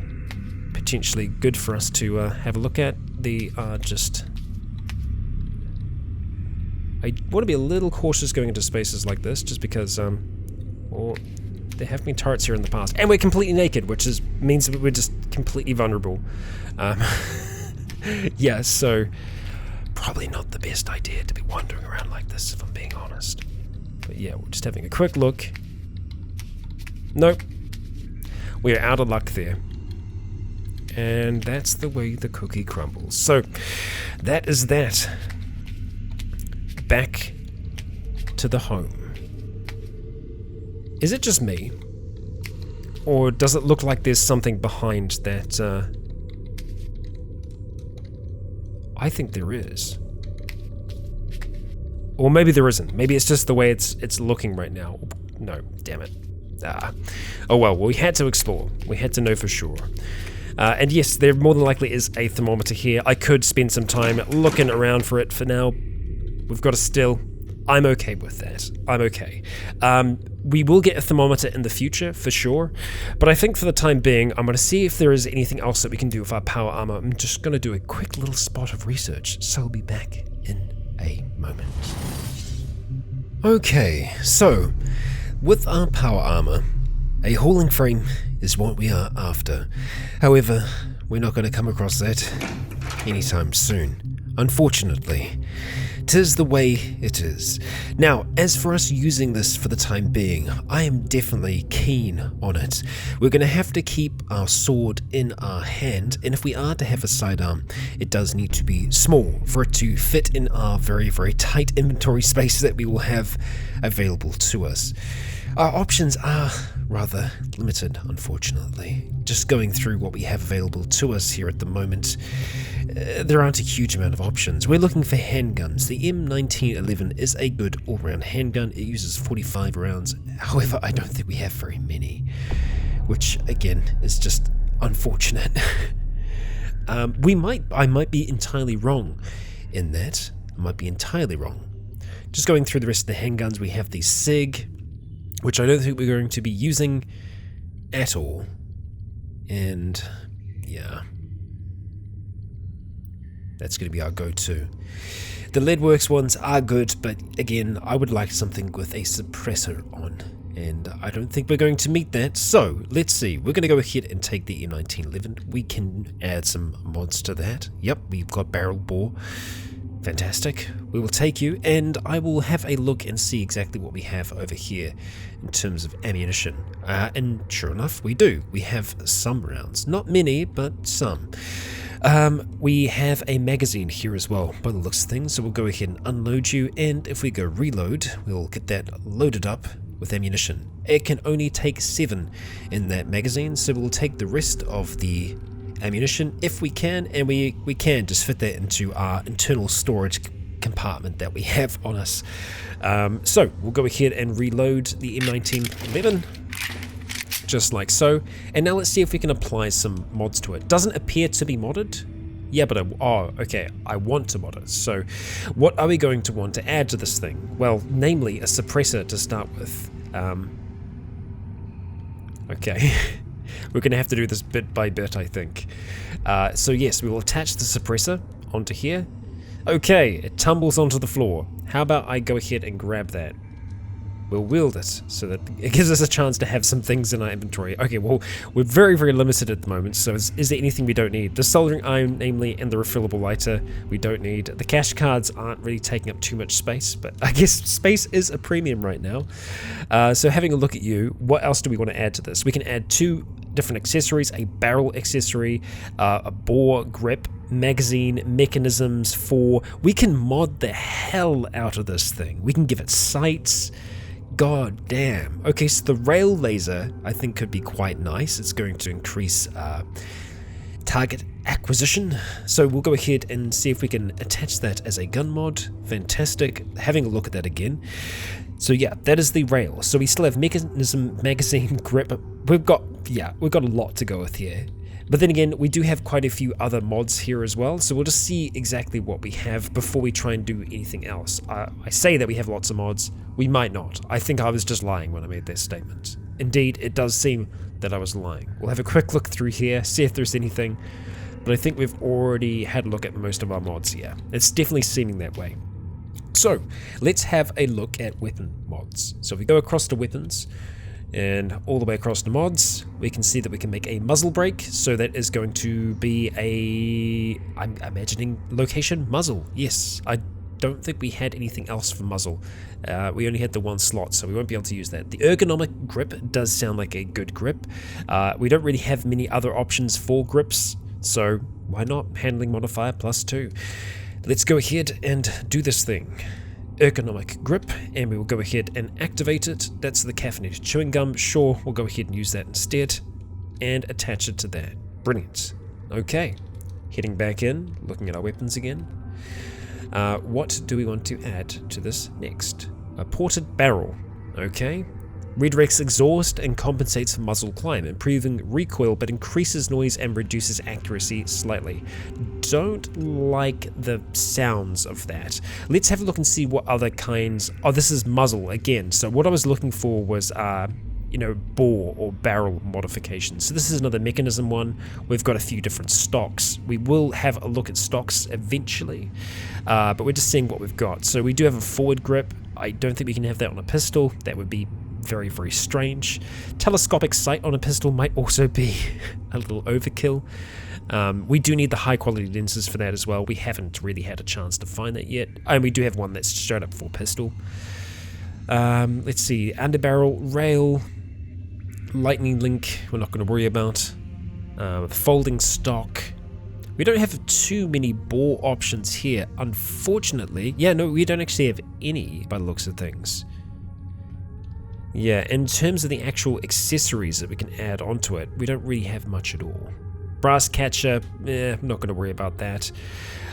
potentially good for us to have a look at. They are just... I want to be a little cautious going into spaces like this, just because, well, there have been turrets here in the past, and we're completely naked, which means that we're just completely vulnerable. Yeah, so probably not the best idea to be wandering around like this, if I'm being honest. But yeah, we're just having a quick look. Nope, we're out of luck there. And that's the way the cookie crumbles. So that is that. Back to the home. Is it just me? Or does it look like there's something behind that? I think there is. Or maybe there isn't. Maybe it's just the way it's looking right now. No, damn it. Oh well, we had to explore. We had to know for sure. And yes, there more than likely is a thermometer here. I could spend some time looking around for it. For now, we've got a still. I'm okay with that. I'm okay. We will get a thermometer in the future, for sure. But I think for the time being, I'm going to see if there is anything else that we can do with our power armor. I'm just going to do a quick little spot of research. So I'll be back in a moment. Okay, so with our power armor, a hauling frame is what we are after. However, we're not going to come across that anytime soon. Unfortunately, 'tis the way it is. Now, as for us using this for the time being, I am definitely keen on it. We're going to have to keep our sword in our hand, and if we are to have a sidearm, it does need to be small for it to fit in our very, very tight inventory space that we will have available to us. Our options are rather limited, unfortunately. Just going through what we have available to us here at the moment, there aren't a huge amount of options. We're looking for handguns. The M1911 is a good all-round handgun. It uses 45 rounds. However, I don't think we have very many, which again is just unfortunate. I might be entirely wrong in that. I might be entirely wrong. Just going through the rest of the handguns, we have the SIG, which I don't think we're going to be using at all. And yeah, that's going to be our go-to. The Leadworks ones are good, but again, I would like something with a suppressor on, and I don't think we're going to meet that. So let's see, we're going to go ahead and take the M1911. We can add some mods to that. Yep, we've got barrel bore. Fantastic. We will take you, and I will have a look and see exactly what we have over here in terms of ammunition. And sure enough, we do. We have some rounds. Not many, but some. We have a magazine here as well, by the looks of things, so we'll go ahead and unload you, and if we go reload, we'll get that loaded up with ammunition. It can only take 7 in that magazine, so we'll take the rest of the ammunition if we can, and we can just fit that into our internal storage compartment that we have on us. So we'll go ahead and reload the M1911 just like so, and now let's see if we can apply some mods to it. Doesn't appear to be modded. Yeah, but I want to mod it. So what are we going to want to add to this thing? Well, namely a suppressor to start with. Okay. We're going to have to do this bit by bit, I think. So yes, we will attach the suppressor onto here. Okay, it tumbles onto the floor. How about I go ahead and grab that? We'll wield it so that it gives us a chance to have some things in our inventory. Okay, well, we're very, very limited at the moment, so is there anything we don't need? The soldering iron, namely, and the refillable lighter, we don't need. The cash cards aren't really taking up too much space, but I guess space is a premium right now. So having a look at you, what else do we want to add to this? We can add 2 different accessories, a barrel accessory, a bore grip, magazine, mechanisms for... We can mod the hell out of this thing. We can give it sights. God damn. Okay, so the rail laser I think could be quite nice. It's going to increase target acquisition. So we'll go ahead and see if we can attach that as a gun mod. Fantastic. Having a look at that again. So yeah, that is the rail. So we still have mechanism, magazine, grip. We've got a lot to go with here. But then again, we do have quite a few other mods here as well, so we'll just see exactly what we have before we try and do anything else. I say that we have lots of mods. We might not. I think I was just lying when I made this statement. Indeed, it does seem that I was lying. We'll have a quick look through here, see if there's anything, but I think we've already had a look at most of our mods here. It's definitely seeming that way. So, let's have a look at weapon mods. So if we go across to weapons, and all the way across to mods, we can see that we can make a muzzle brake. So that is going to be I'm imagining location muzzle. Yes, I don't think we had anything else for muzzle. We only had the one slot, so we won't be able to use that. The ergonomic grip does sound like a good grip. We don't really have many other options for grips, so why not handling modifier +2? Let's go ahead and do this thing. Ergonomic grip, and we will go ahead and activate it. That's the caffeinated chewing gum. Sure, we'll go ahead and use that instead and attach it to that. Brilliant. Okay, heading back in, looking at our weapons again. What do we want to add to this next? A ported barrel. Okay. Redirects exhaust and compensates for muzzle climb, improving recoil but increases noise and reduces accuracy slightly. Don't like the sounds of that. Let's have a look and see what other kinds... Oh, this is muzzle again. So what I was looking for was, bore or barrel modifications. So this is another mechanism one. We've got a few different stocks. We will have a look at stocks eventually, but we're just seeing what we've got. So we do have a forward grip. I don't think we can have that on a pistol. That would be very, very strange. Telescopic sight on a pistol might also be a little overkill. We do need the high quality lenses for that as well. We haven't really had a chance to find that yet. And we do have one that's straight up for pistol. Let's see, underbarrel, rail, lightning link, we're not going to worry about. Folding stock. We don't have too many bore options here, unfortunately. Yeah, no, we don't actually have any by the looks of things. Yeah, in terms of the actual accessories that we can add onto it, we don't really have much at all. Brass catcher, I'm not going to worry about that.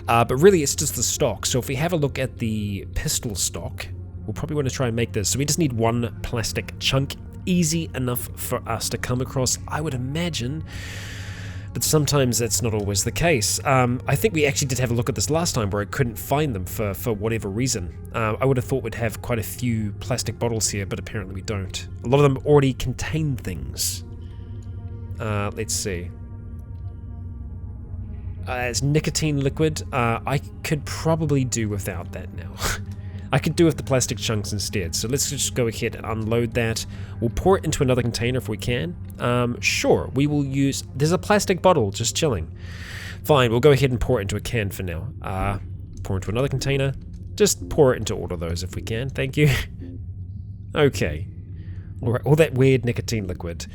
But really, it's just the stock. So if we have a look at the pistol stock, we'll probably want to try and make this. So we just need one plastic chunk, easy enough for us to come across, I would imagine. But sometimes that's not always the case. I think we actually did have a look at this last time where I couldn't find them for whatever reason. I would have thought we'd have quite a few plastic bottles here, but apparently we don't. A lot of them already contain things. Let's see. It's nicotine liquid. I could probably do without that now. I could do with the plastic chunks instead, so let's just go ahead and unload that. We'll pour it into another container if we can. Sure, we will use... There's a plastic bottle just chilling. Fine, we'll go ahead and pour it into a can for now. Pour into another container. Just pour it into all of those if we can, thank you. Okay. Alright, all that weird nicotine liquid.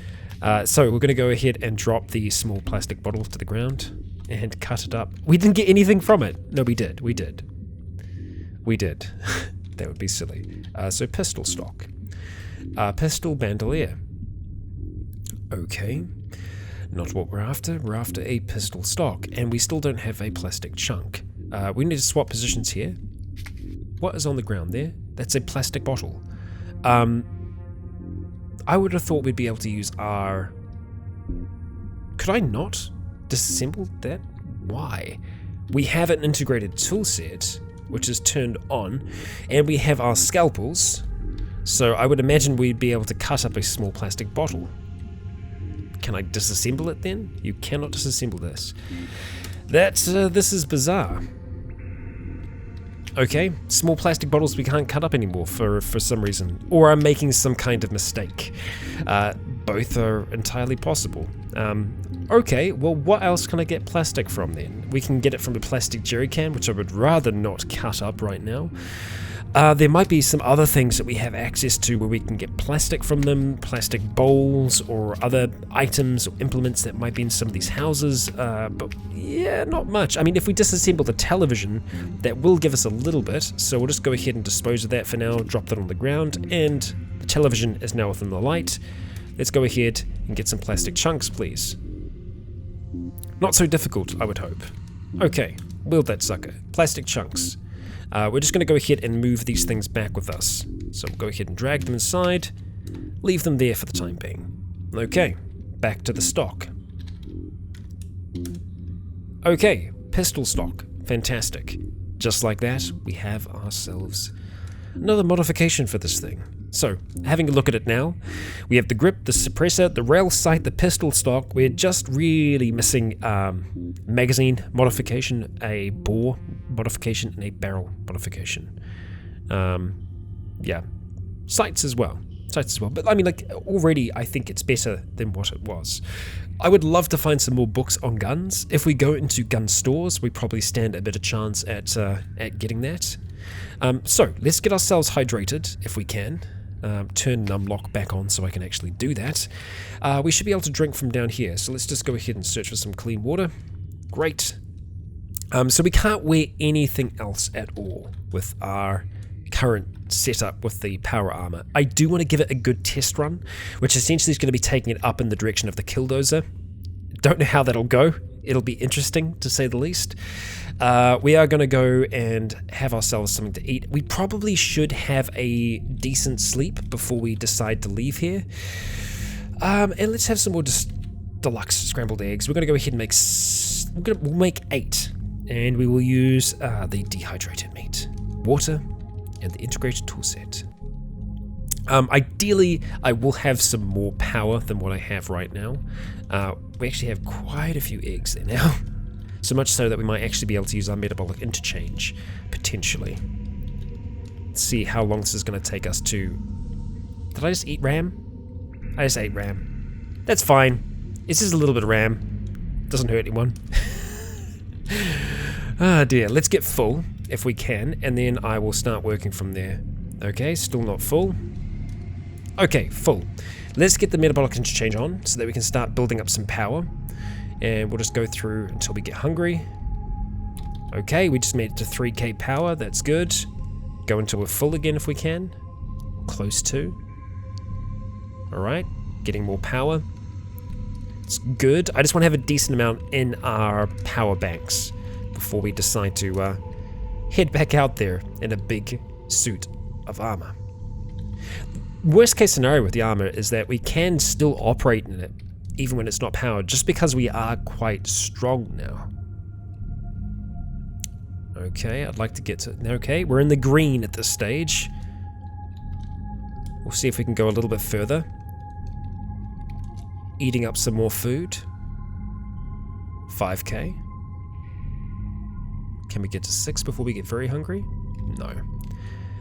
So we're going to go ahead and drop the small plastic bottle to the ground and cut it up. We didn't get anything from it. No, we did. We did. That would be silly. So pistol stock. Pistol bandolier. Okay. Not what we're after. We're after a pistol stock. And we still don't have a plastic chunk. We need to swap positions here. What is on the ground there? That's a plastic bottle. I would have thought we'd be able to use our... Could I not disassemble that? Why? We have an integrated tool set, which is turned on, and we have our scalpels, so I would imagine we'd be able to cut up a small plastic bottle. Can I disassemble it then? You cannot disassemble this. This is bizarre. Okay, small plastic bottles we can't cut up anymore for some reason, or I'm making some kind of mistake. Both are entirely possible. Okay, well, what else can I get plastic from then? We can get it from a plastic jerry can, which I would rather not cut up right now. There might be some other things that we have access to where we can get plastic from them, plastic bowls or other items or implements that might be in some of these houses, but yeah, not much. I mean, if we disassemble the television, that will give us a little bit, so we'll just go ahead and dispose of that for now, drop that on the ground, and the television is now within the light. Let's go ahead and get some plastic chunks, please. Not so difficult, I would hope. Okay, wield that sucker. Plastic chunks. We're just going to go ahead and move these things back with us. So we'll go ahead and drag them inside, leave them there for the time being. Okay, back to the stock. Okay, pistol stock. Fantastic. Just like that, we have ourselves another modification for this thing. So, having a look at it now, we have the grip, the suppressor, the rail sight, the pistol stock. We're just really missing magazine modification, a bore modification, and a barrel modification. Yeah, sights as well. But I mean, like, already I think it's better than what it was. I would love to find some more books on guns. If we go into gun stores, we probably stand a better chance at getting that. So, let's get ourselves hydrated, if we can. Turn numlock back on so I can actually do that. We should be able to drink from down here, so let's just go ahead and search for some clean water. Great. So we can't wear anything else at all with our current setup with the power armor. I do want to give it a good test run, which essentially is going to be taking it up in the direction of the killdozer. Don't know how that'll go. It'll be interesting, to say the least. We are going to go and have ourselves something to eat. We probably should have a decent sleep before we decide to leave here. And let's have some more deluxe scrambled eggs. We're going to go ahead and make... We'll make 8. And we will use the dehydrated meat, water, and the integrated toolset. Ideally, I will have some more power than what I have right now. We actually have quite a few eggs there now. So much so that we might actually be able to use our metabolic interchange, potentially. Let's see how long this is going to take us to... Did I just eat ram? I just ate ram. That's fine. It's just a little bit of ram. Doesn't hurt anyone. Ah dear, let's get full, if we can, and then I will start working from there. Okay, still not full. Okay, full. Let's get the metabolic interchange on, so that we can start building up some power. And we'll just go through until we get hungry. Okay, we just made it to 3k power, that's good. Go until we're full again if we can. Close to. Alright, getting more power. It's good. I just want to have a decent amount in our power banks before we decide to head back out there in a big suit of armor. Worst case scenario with the armor is that we can still operate in it even when it's not powered, just because we are quite strong now. Okay, I'd like to get to... Okay, we're in the green at this stage. We'll see if we can go a little bit further. Eating up some more food. 5k. Can we get to 6 before we get very hungry? No.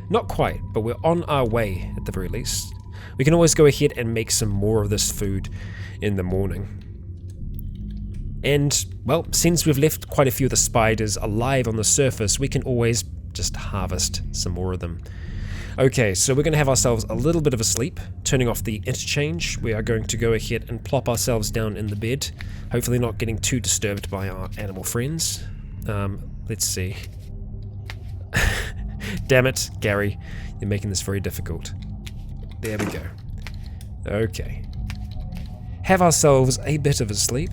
Not quite, but we're on our way at the very least. We can always go ahead and make some more of this food in the morning. And, well, since we've left quite a few of the spiders alive on the surface, we can always just harvest some more of them. Okay, so we're going to have ourselves a little bit of a sleep, turning off the interchange. We are going to go ahead and plop ourselves down in the bed, hopefully not getting too disturbed by our animal friends. Let's see. Damn it, Gary, you're making this very difficult. There we go. Okay. Have ourselves a bit of a sleep.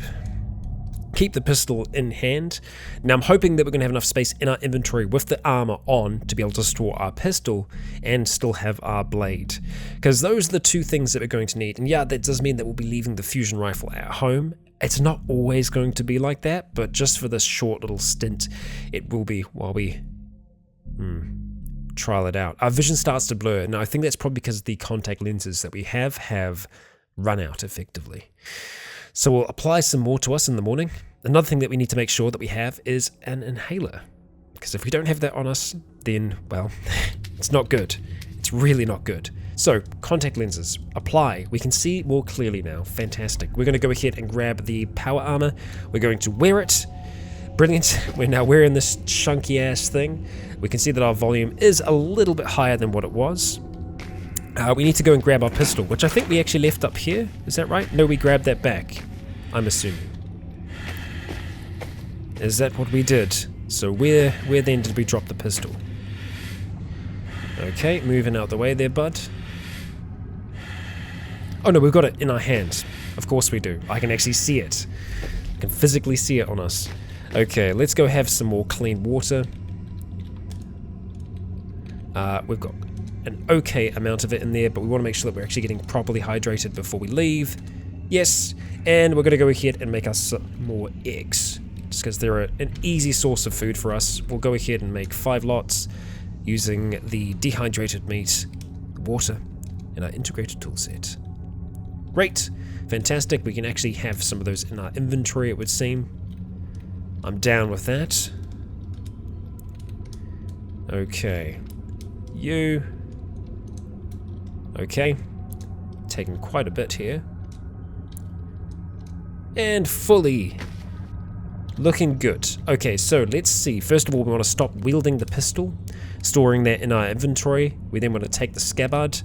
Keep the pistol in hand. Now I'm hoping that we're going to have enough space in our inventory with the armor on to be able to store our pistol and still have our blade. Because those are the two things that we're going to need. And yeah, that does mean that we'll be leaving the fusion rifle at home. It's not always going to be like that, but just for this short little stint, it will be while we trial it out. Our vision starts to blur. Now I think that's probably because the contact lenses that we have run out effectively. So we'll apply some more to us in the morning. Another thing that we need to make sure that we have is an inhaler. Because if we don't have that on us, then, well, it's not good. It's really not good. So, contact lenses, apply. We can see more clearly now. Fantastic. We're going to go ahead and grab the power armor. We're going to wear it. Brilliant. We're now wearing this chunky ass thing. We can see that our volume is a little bit higher than what it was. We need to go and grab our pistol, which I think we actually left up here. Is that right? No, we grabbed that back, I'm assuming. Is that what we did? So where then did we drop the pistol? Okay, moving out the way there, bud. Oh no, we've got it in our hands. Of course we do. I can actually see it. I can physically see it on us. Okay, let's go have some more clean water. We've got an okay amount of it in there, but we want to make sure that we're actually getting properly hydrated before we leave. Yes, and we're going to go ahead and make us some more eggs, just because they're an easy source of food for us. We'll go ahead and make 5 lots using the dehydrated meat, water, and our integrated toolset. Great, fantastic. We can actually have some of those in our inventory, it would seem. I'm down with that. Okay. You. Okay. Taking quite a bit here. And fully. Looking good. Okay, so let's see. First of all, we want to stop wielding the pistol, storing that in our inventory. We then want to take the scabbard.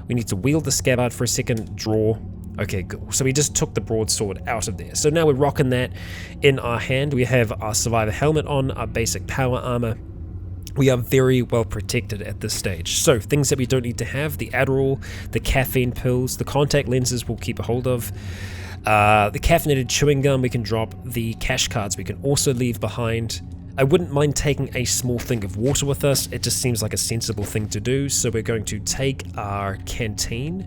We need to wield the scabbard for a second, draw. Okay, cool. So we just took the broadsword out of there. So now we're rocking that in our hand. We have our survivor helmet on, our basic power armor. We are very well protected at this stage. So things that we don't need to have, the Adderall, the caffeine pills, the contact lenses we'll keep a hold of. The caffeinated chewing gum we can drop, the cash cards we can also leave behind. I wouldn't mind taking a small thing of water with us, it just seems like a sensible thing to do, so we're going to take our canteen,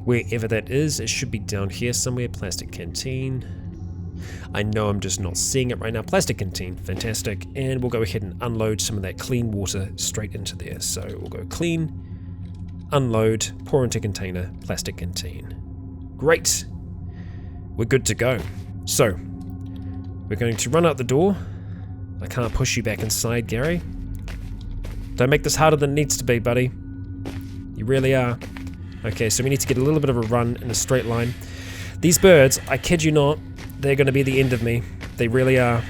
wherever that is. It should be down here somewhere, plastic canteen. I know I'm just not seeing it right now. Plastic canteen, fantastic, and we'll go ahead and unload some of that clean water straight into there. So we'll go clean, unload, pour into container, plastic canteen. Great! We're good to go. So, we're going to run out the door. I can't push you back inside, Gary. Don't make this harder than it needs to be, buddy. You really are. Okay, so we need to get a little bit of a run in a straight line. These birds, I kid you not, they're going to be the end of me. They really are.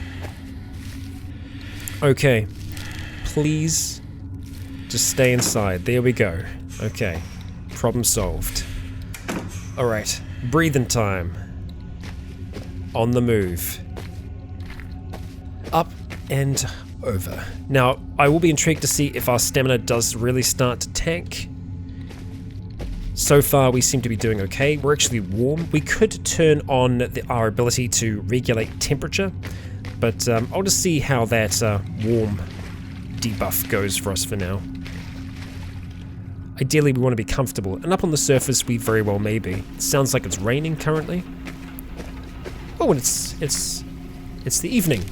Okay. Please just stay inside. There we go. Okay. Problem solved. Alright. Breathing time. On the move. Up and over. Now, I will be intrigued to see if our stamina does really start to tank. So far, we seem to be doing okay. We're actually warm. We could turn on our ability to regulate temperature, but I'll just see how that warm debuff goes for us for now. Ideally, we want to be comfortable, and up on the surface, we very well may be. It sounds like it's raining currently. Oh, and it's the evening.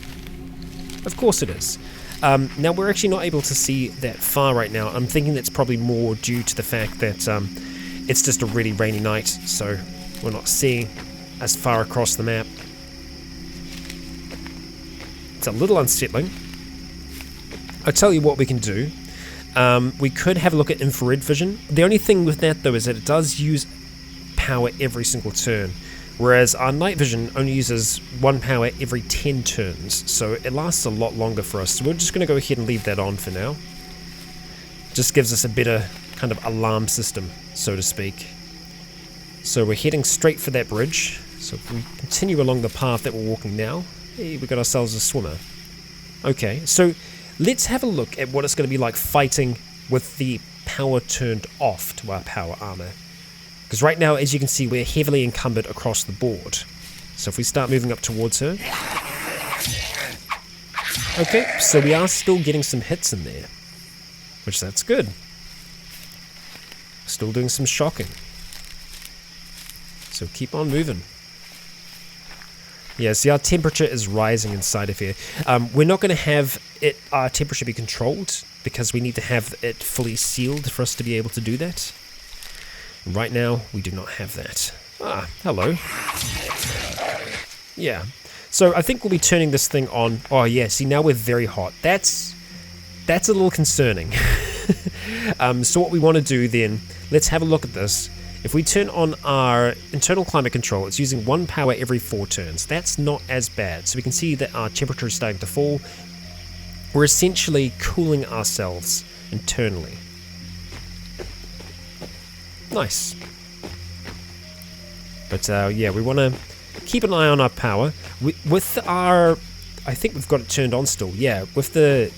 Of course it is. Now, we're actually not able to see that far right now. I'm thinking that's probably more due to the fact that it's just a really rainy night, so we're not seeing as far across the map. It's a little unsettling. I'll tell you what we can do. We could have a look at infrared vision. The only thing with that, though, is that it does use power every single turn, whereas our night vision only uses 1 power every 10 turns, so it lasts a lot longer for us. So we're just going to go ahead and leave that on for now. Just gives us a better kind of alarm system, so to speak. So we're heading straight for that bridge. So if we continue along the path that we're walking now, hey, we got ourselves a swimmer. Okay, so let's have a look at what it's going to be like fighting with the power turned off to our power armor. Because right now, as you can see, we're heavily encumbered across the board. So if we start moving up towards her. Okay, so we are still getting some hits in there, which that's good. Still doing some shocking. So keep on moving. Yeah, see, our temperature is rising inside of here. We're not going to have our temperature be controlled because we need to have it fully sealed for us to be able to do that. Right now, we do not have that. Ah, hello. Yeah. So I think we'll be turning this thing on. Oh yeah, see, now we're very hot. That's a little concerning. So what we want to do then, let's have a look at this. If we turn on our internal climate control, it's using 1 power every 4 turns. That's not as bad. So we can see that our temperature is starting to fall. We're essentially cooling ourselves internally. Nice. But yeah, we want to keep an eye on our power. With our... I think we've got it turned on still. Yeah, with the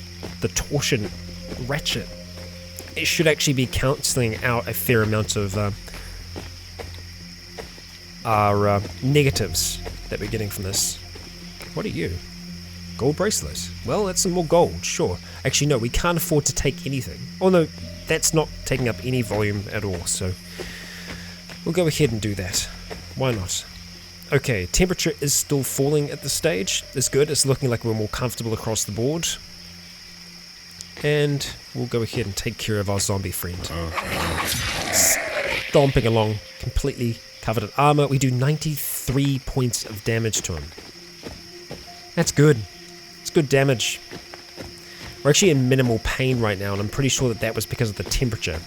torsion ratchet, it should actually be cancelling out a fair amount of our negatives that we're getting from this. What are you? Gold bracelet. Well, that's some more gold, sure. Actually, no, we can't afford to take anything. Oh no, that's not taking up any volume at all, so we'll go ahead and do that. Why not? Okay, temperature is still falling at this stage. That's good. It's looking like we're more comfortable across the board. And we'll go ahead and take care of our zombie friend. Stomping along, completely covered in armor. We do 93 points of damage to him. That's good. It's good damage. We're actually in minimal pain right now, and I'm pretty sure that that was because of the temperature.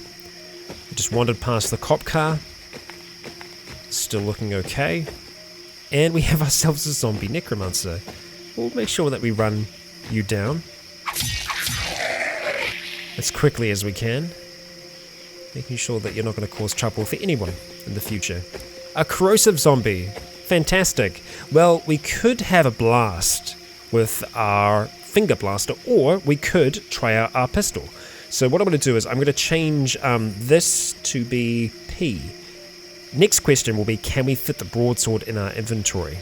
We just wandered past the cop car. Still looking okay. And we have ourselves a zombie necromancer. We'll make sure that we run you down as quickly as we can, making sure that you're not going to cause trouble for anyone in the future. A corrosive zombie. Fantastic. Well, we could have a blast with our finger blaster, or we could try out our pistol. So what I'm going to do is I'm going to change this to be P. Next question will be, can we fit the broadsword in our inventory?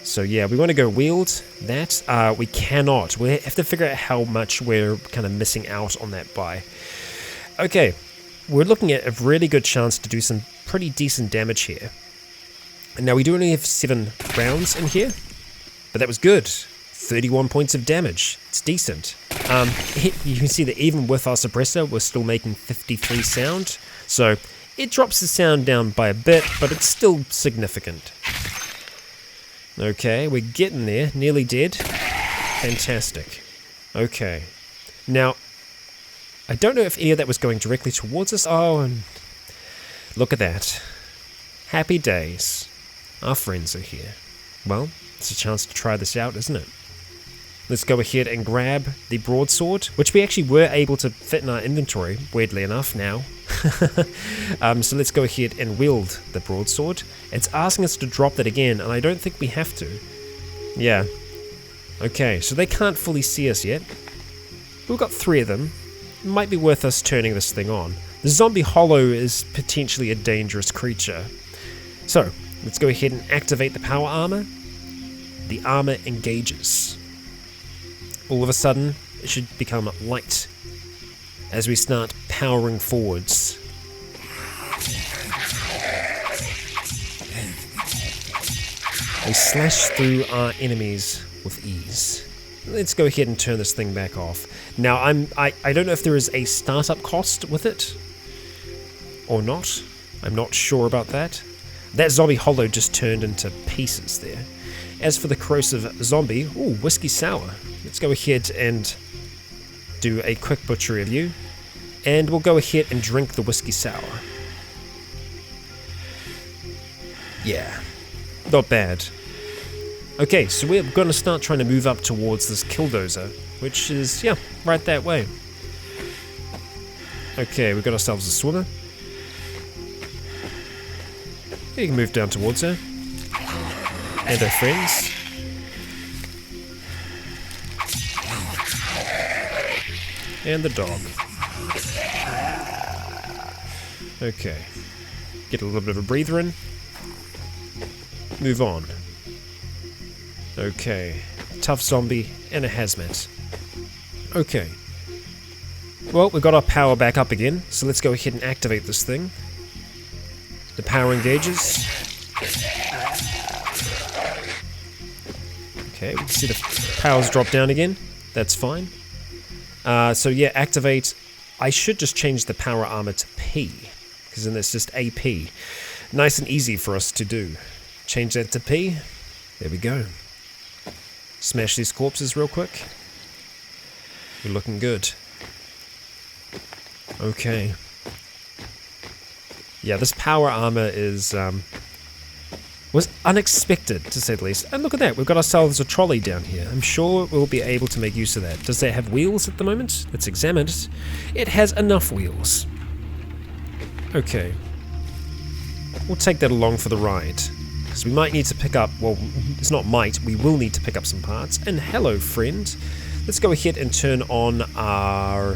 So yeah, we want to go wield that. We cannot. We have to figure out how much we're kind of missing out on that by. Okay, we're looking at a really good chance to do some pretty decent damage here. And now we do only have 7 rounds in here, but that was good. 31 points of damage. It's decent. You can see that even with our suppressor, we're still making 53 sound. So it drops the sound down by a bit, but it's still significant. Okay, we're getting there. Nearly dead. Fantastic. Okay. Now, I don't know if any of that was going directly towards us. Oh, and look at that. Happy days. Our friends are here. Well, it's a chance to try this out, isn't it? Let's go ahead and grab the broadsword, which we actually were able to fit in our inventory, weirdly enough, now. So let's go ahead and wield the broadsword. It's asking us to drop that again, and I don't think we have to. Yeah. Okay, so they can't fully see us yet. We've got 3 of them. It might be worth us turning this thing on. The zombie hollow is potentially a dangerous creature. So, let's go ahead and activate the power armor. The armor engages. All of a sudden, it should become light as we start powering forwards. We slash through our enemies with ease. Let's go ahead and turn this thing back off. Now, I don't know if there is a startup cost with it or not. I'm not sure about that. That zombie hollow just turned into pieces there. As for the corrosive zombie, ooh, whiskey sour. Let's go ahead and do a quick butchery of you. And we'll go ahead and drink the whiskey sour. Yeah, not bad. Okay, so we're going to start trying to move up towards this killdozer, which is, yeah, right that way. Okay, we've got ourselves a swimmer. You can move down towards her. And her friends. And the dog. Okay. Get a little bit of a breather in. Move on. Okay. Tough zombie and a hazmat. Okay. Well, we've got our power back up again, so let's go ahead and activate this thing. The power engages. Okay, we can see the powers drop down again. That's fine. So yeah, activate. I should just change the power armor to P, because then it's just AP. Nice and easy for us to do. Change that to P. There we go. Smash these corpses real quick. We're looking good. Okay. Yeah, this power armor is was unexpected, to say the least. And look at that, we've got ourselves a trolley down here. I'm sure we'll be able to make use of that. Does that have wheels at the moment? Let's examine it. It has enough wheels. Okay. We'll take that along for the ride. Because we might need to pick up, well, it's not might, we will need to pick up some parts. And hello, friend. Let's go ahead and turn on our,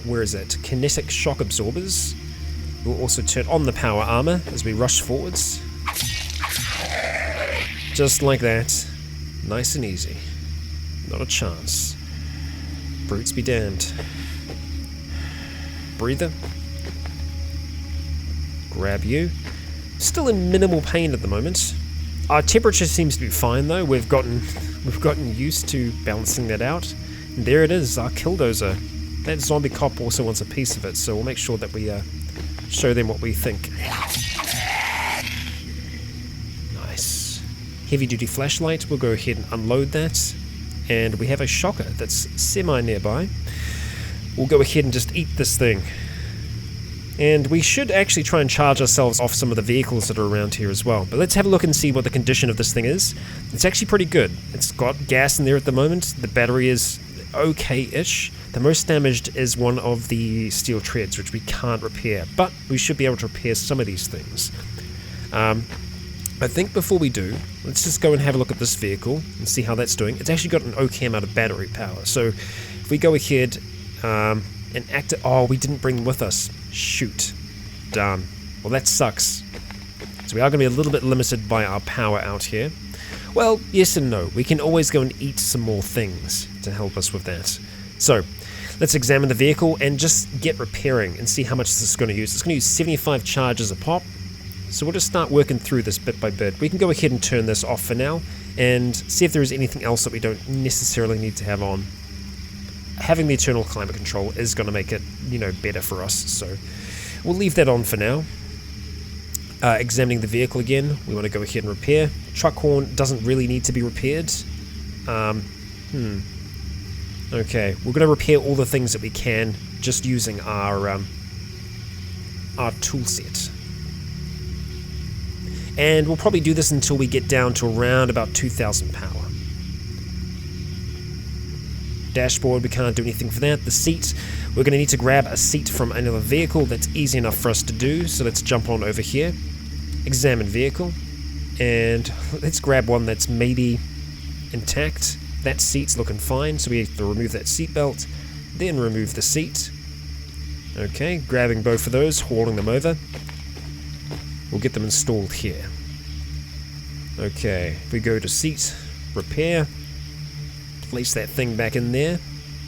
where is it? Kinetic shock absorbers. We'll also turn on the power armor as we rush forwards. Just like that. Nice and easy. Not a chance. Brutes be damned. Breather. Grab you. Still in minimal pain at the moment. Our temperature seems to be fine though. We've gotten used to balancing that out. And there it is, our killdozer. That zombie cop also wants a piece of it, so we'll make sure that we show them what we think. Nice. Heavy duty flashlight, we'll go ahead and unload that. And we have a shocker that's semi-nearby. We'll go ahead and just eat this thing. And we should actually try and charge ourselves off some of the vehicles that are around here as well. But let's have a look and see what the condition of this thing is. It's actually pretty good. It's got gas in there at the moment. The battery is okay-ish. The most damaged is one of the steel treads, which we can't repair. But we should be able to repair some of these things. I think before we do, let's just go and have a look at this vehicle and see how that's doing. It's actually got an okay amount of battery power. So if we go ahead and activate... Oh, we didn't bring them with us. Shoot. Darn. Well, that sucks. So we are going to be a little bit limited by our power out here. Well, yes and no. We can always go and eat some more things to help us with that. So, let's examine the vehicle and just get repairing and see how much this is going to use. It's going to use 75 charges a pop. So we'll just start working through this bit by bit. We can go ahead and turn this off for now and see if there is anything else that we don't necessarily need to have on. Having the internal climate control is going to make it, better for us. So we'll leave that on for now. Examining the vehicle again, we want to go ahead and repair. Truck horn doesn't really need to be repaired. Okay, we're going to repair all the things that we can just using our tool set. And we'll probably do this until we get down to around about 2,000 power. Dashboard, we can't do anything for that. The seat, we're going to need to grab a seat from another vehicle. That's easy enough for us to do, so let's jump on over here. Examine vehicle, and let's grab one that's maybe intact. That seat's looking fine, so we have to remove that seat belt, then remove the seat. Okay, grabbing both of those, hauling them over. We'll get them installed here. Okay, if we go to seat, repair, place that thing back in there.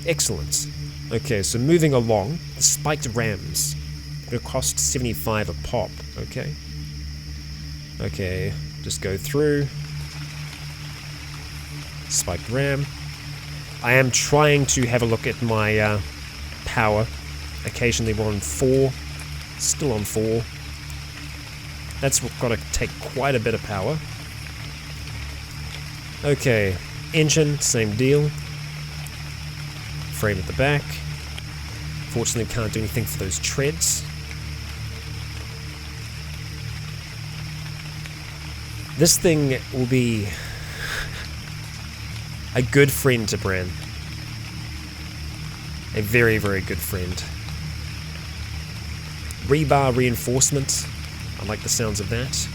Excellent. Okay, so moving along, the spiked rams. It'll cost 75 a pop, okay. Okay, just go through. Spiked ram. I am trying to have a look at my power. Occasionally we're on 4. Still on 4. That's got to take quite a bit of power. Okay, engine, same deal. Frame at the back. Fortunately, we can't do anything for those treads. This thing will be a good friend to Bran. A very, very good friend. Rebar reinforcement. I like the sounds of that.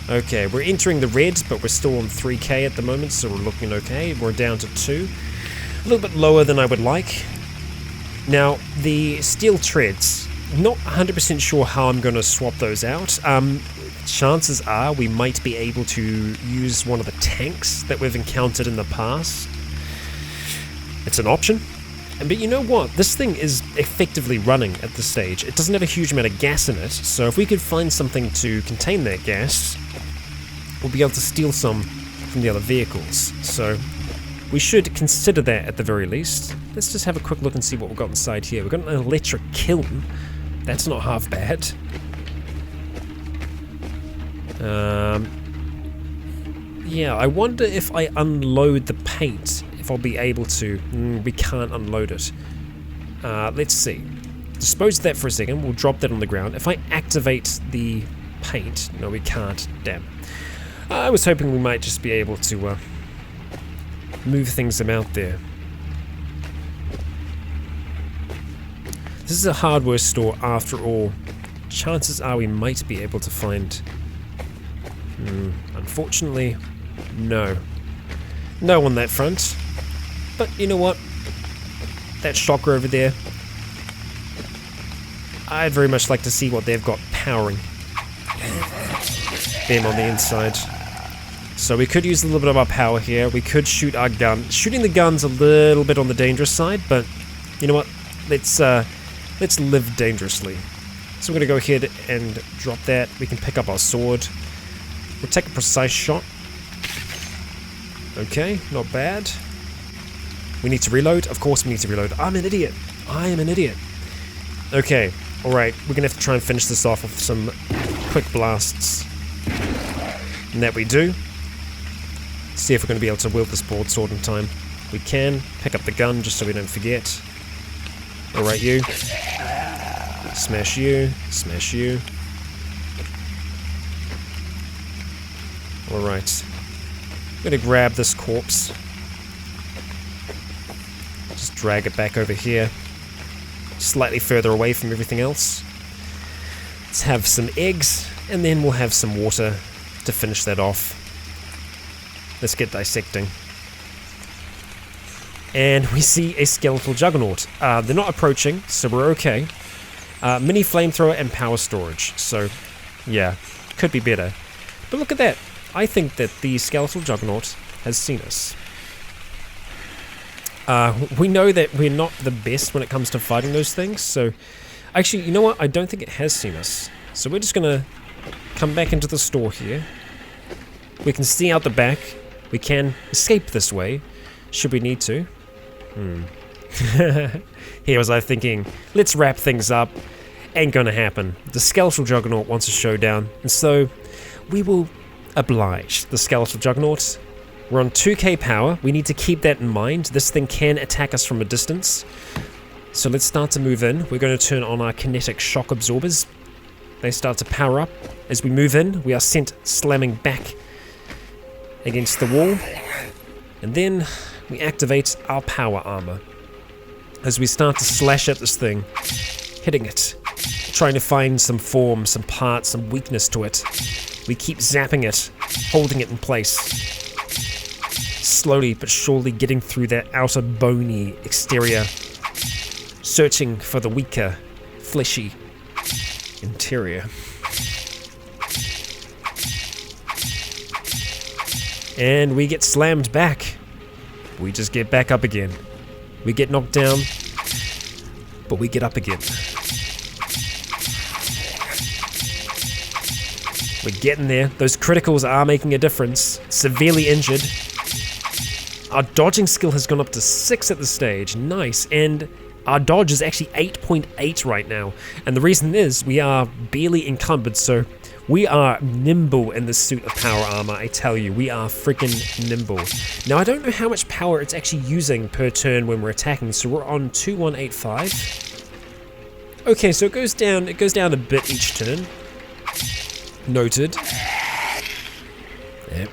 Okay, we're entering the red, but we're still on 3k at the moment, so we're looking okay. We're down to 2. A little bit lower than I would like. Now, the steel treads, not 100% sure how I'm going to swap those out. Chances are we might be able to use one of the tanks that we've encountered in the past. It's an option. But you know what? This thing is effectively running at this stage. It doesn't have a huge amount of gas in it, so if we could find something to contain that gas, we'll be able to steal some from the other vehicles. So we should consider that at the very least. Let's just have a quick look and see what we've got inside here. We've got an electric kiln. That's not half bad. Yeah, I wonder if I unload the paint, if I'll be able to. We can't unload it. Let's see. Dispose of that for a second. We'll drop that on the ground. If I activate the paint... No, we can't. Damn. I was hoping we might just be able to move things about there. This is a hardware store after all. Chances are we might be able to find... unfortunately, no. No on that front. But you know what? That shocker over there, I'd very much like to see what they've got powering them on the inside. So we could use a little bit of our power here. We could shoot our gun. Shooting the gun's a little bit on the dangerous side, but you know what? Let's live dangerously. So we're going to go ahead and drop that. We can pick up our sword. We'll take a precise shot. Okay, not bad. We need to reload. Of course we need to reload. I'm an idiot. I am an idiot. Okay, alright. We're going to have to try and finish this off with some quick blasts. And that we do. See if we're going to be able to wield this broadsword in time. We can. Pick up the gun just so we don't forget. Alright, you. Smash you. Smash you. Alright. I'm going to grab this corpse. Just drag it back over here. Slightly further away from everything else. Let's have some eggs, and then we'll have some water to finish that off. Let's get dissecting. And we see a skeletal juggernaut. They're not approaching, so we're okay. Mini flamethrower and power storage. So, yeah, could be better. But look at that. I think that the skeletal juggernaut has seen us. We know that we're not the best when it comes to fighting those things, so... Actually, you know what? I don't think it has seen us. So we're just gonna come back into the store here. We can see out the back. We can escape this way, should we need to. Here was I thinking, let's wrap things up. Ain't gonna happen. The skeletal juggernaut wants a showdown, and so we will oblige the skeletal juggernaut. We're on 2k power. We need to keep that in mind. This thing can attack us from a distance. So let's start to move in. We're going to turn on our kinetic shock absorbers. They start to power up. As we move in, we are sent slamming back against the wall. And then we activate our power armor. As we start to slash at this thing, hitting it, trying to find some form, some part, some weakness to it. We keep zapping it, holding it in place. Slowly but surely getting through that outer bony exterior. Searching for the weaker, fleshy interior. And we get slammed back. We just get back up again. We get knocked down, but we get up again. We're getting there. Those criticals are making a difference. Severely injured. Our dodging skill has gone up to 6 at this stage. Nice. And our dodge is actually 8.8 right now. And the reason is we are barely encumbered, so we are nimble in this suit of power armor, I tell you. We are freaking nimble. Now, I don't know how much power it's actually using per turn when we're attacking, so we're on 2185. Okay, so it goes down a bit each turn. Noted. Yep.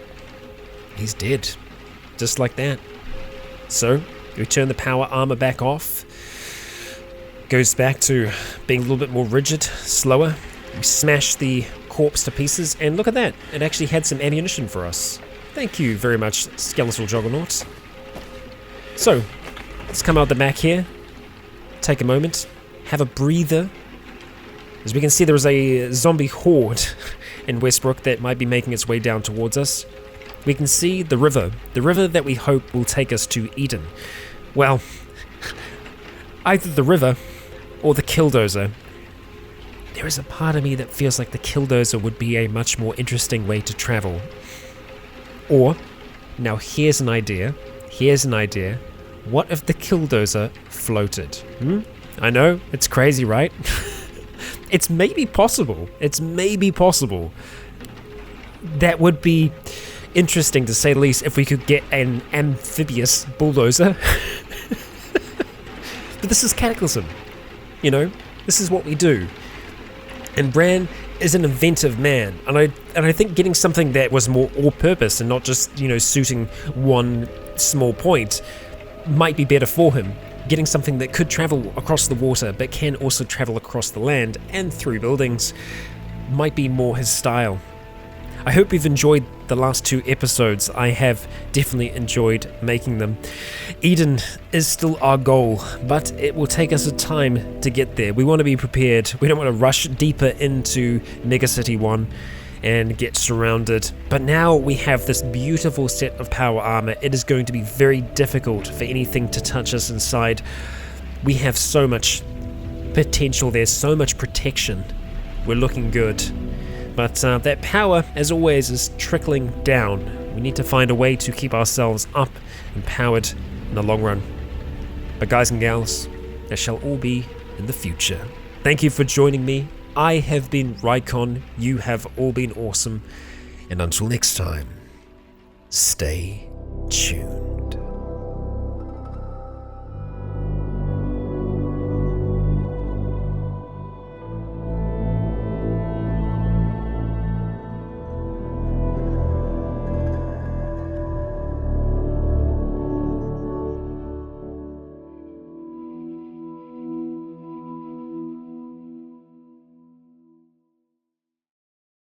He's dead. Just like that. So, we turn the power armor back off. Goes back to being a little bit more rigid, slower. We smash the corpse to pieces, and look at that. It actually had some ammunition for us. Thank you very much, skeletal juggernaut. So, let's come out the back here. Take a moment. Have a breather. As we can see, there is a zombie horde in Westbrook that might be making its way down towards us. We can see the river that we hope will take us to Eden. Well, either the river or the Killdozer. There is a part of me that feels like the Killdozer would be a much more interesting way to travel. Or, now here's an idea. What if the Killdozer floated? I know, it's crazy, right? It's maybe possible. That would be interesting, to say the least, if we could get an amphibious bulldozer. But this is Cataclysm, you know? This is what we do. And Bran is an inventive man, and I think getting something that was more all-purpose and not just, you know, suiting one small point might be better for him. Getting something that could travel across the water but can also travel across the land and through buildings might be more his style. I hope you've enjoyed the last 2 episodes. I have definitely enjoyed making them. Eden is still our goal, but it will take us a time to get there. We want to be prepared. We don't want to rush deeper into Megacity 1. and get surrounded. But now we have this beautiful set of power armor. It is going to be very difficult for anything to touch us inside. We have so much potential, there's so much protection. We're looking good. But that power, as always, is trickling down. We need to find a way to keep ourselves up and powered in the long run. But guys and gals, that shall all be in the future. Thank you for joining me. I have been Rycon. You have all been awesome. And until next time, stay tuned.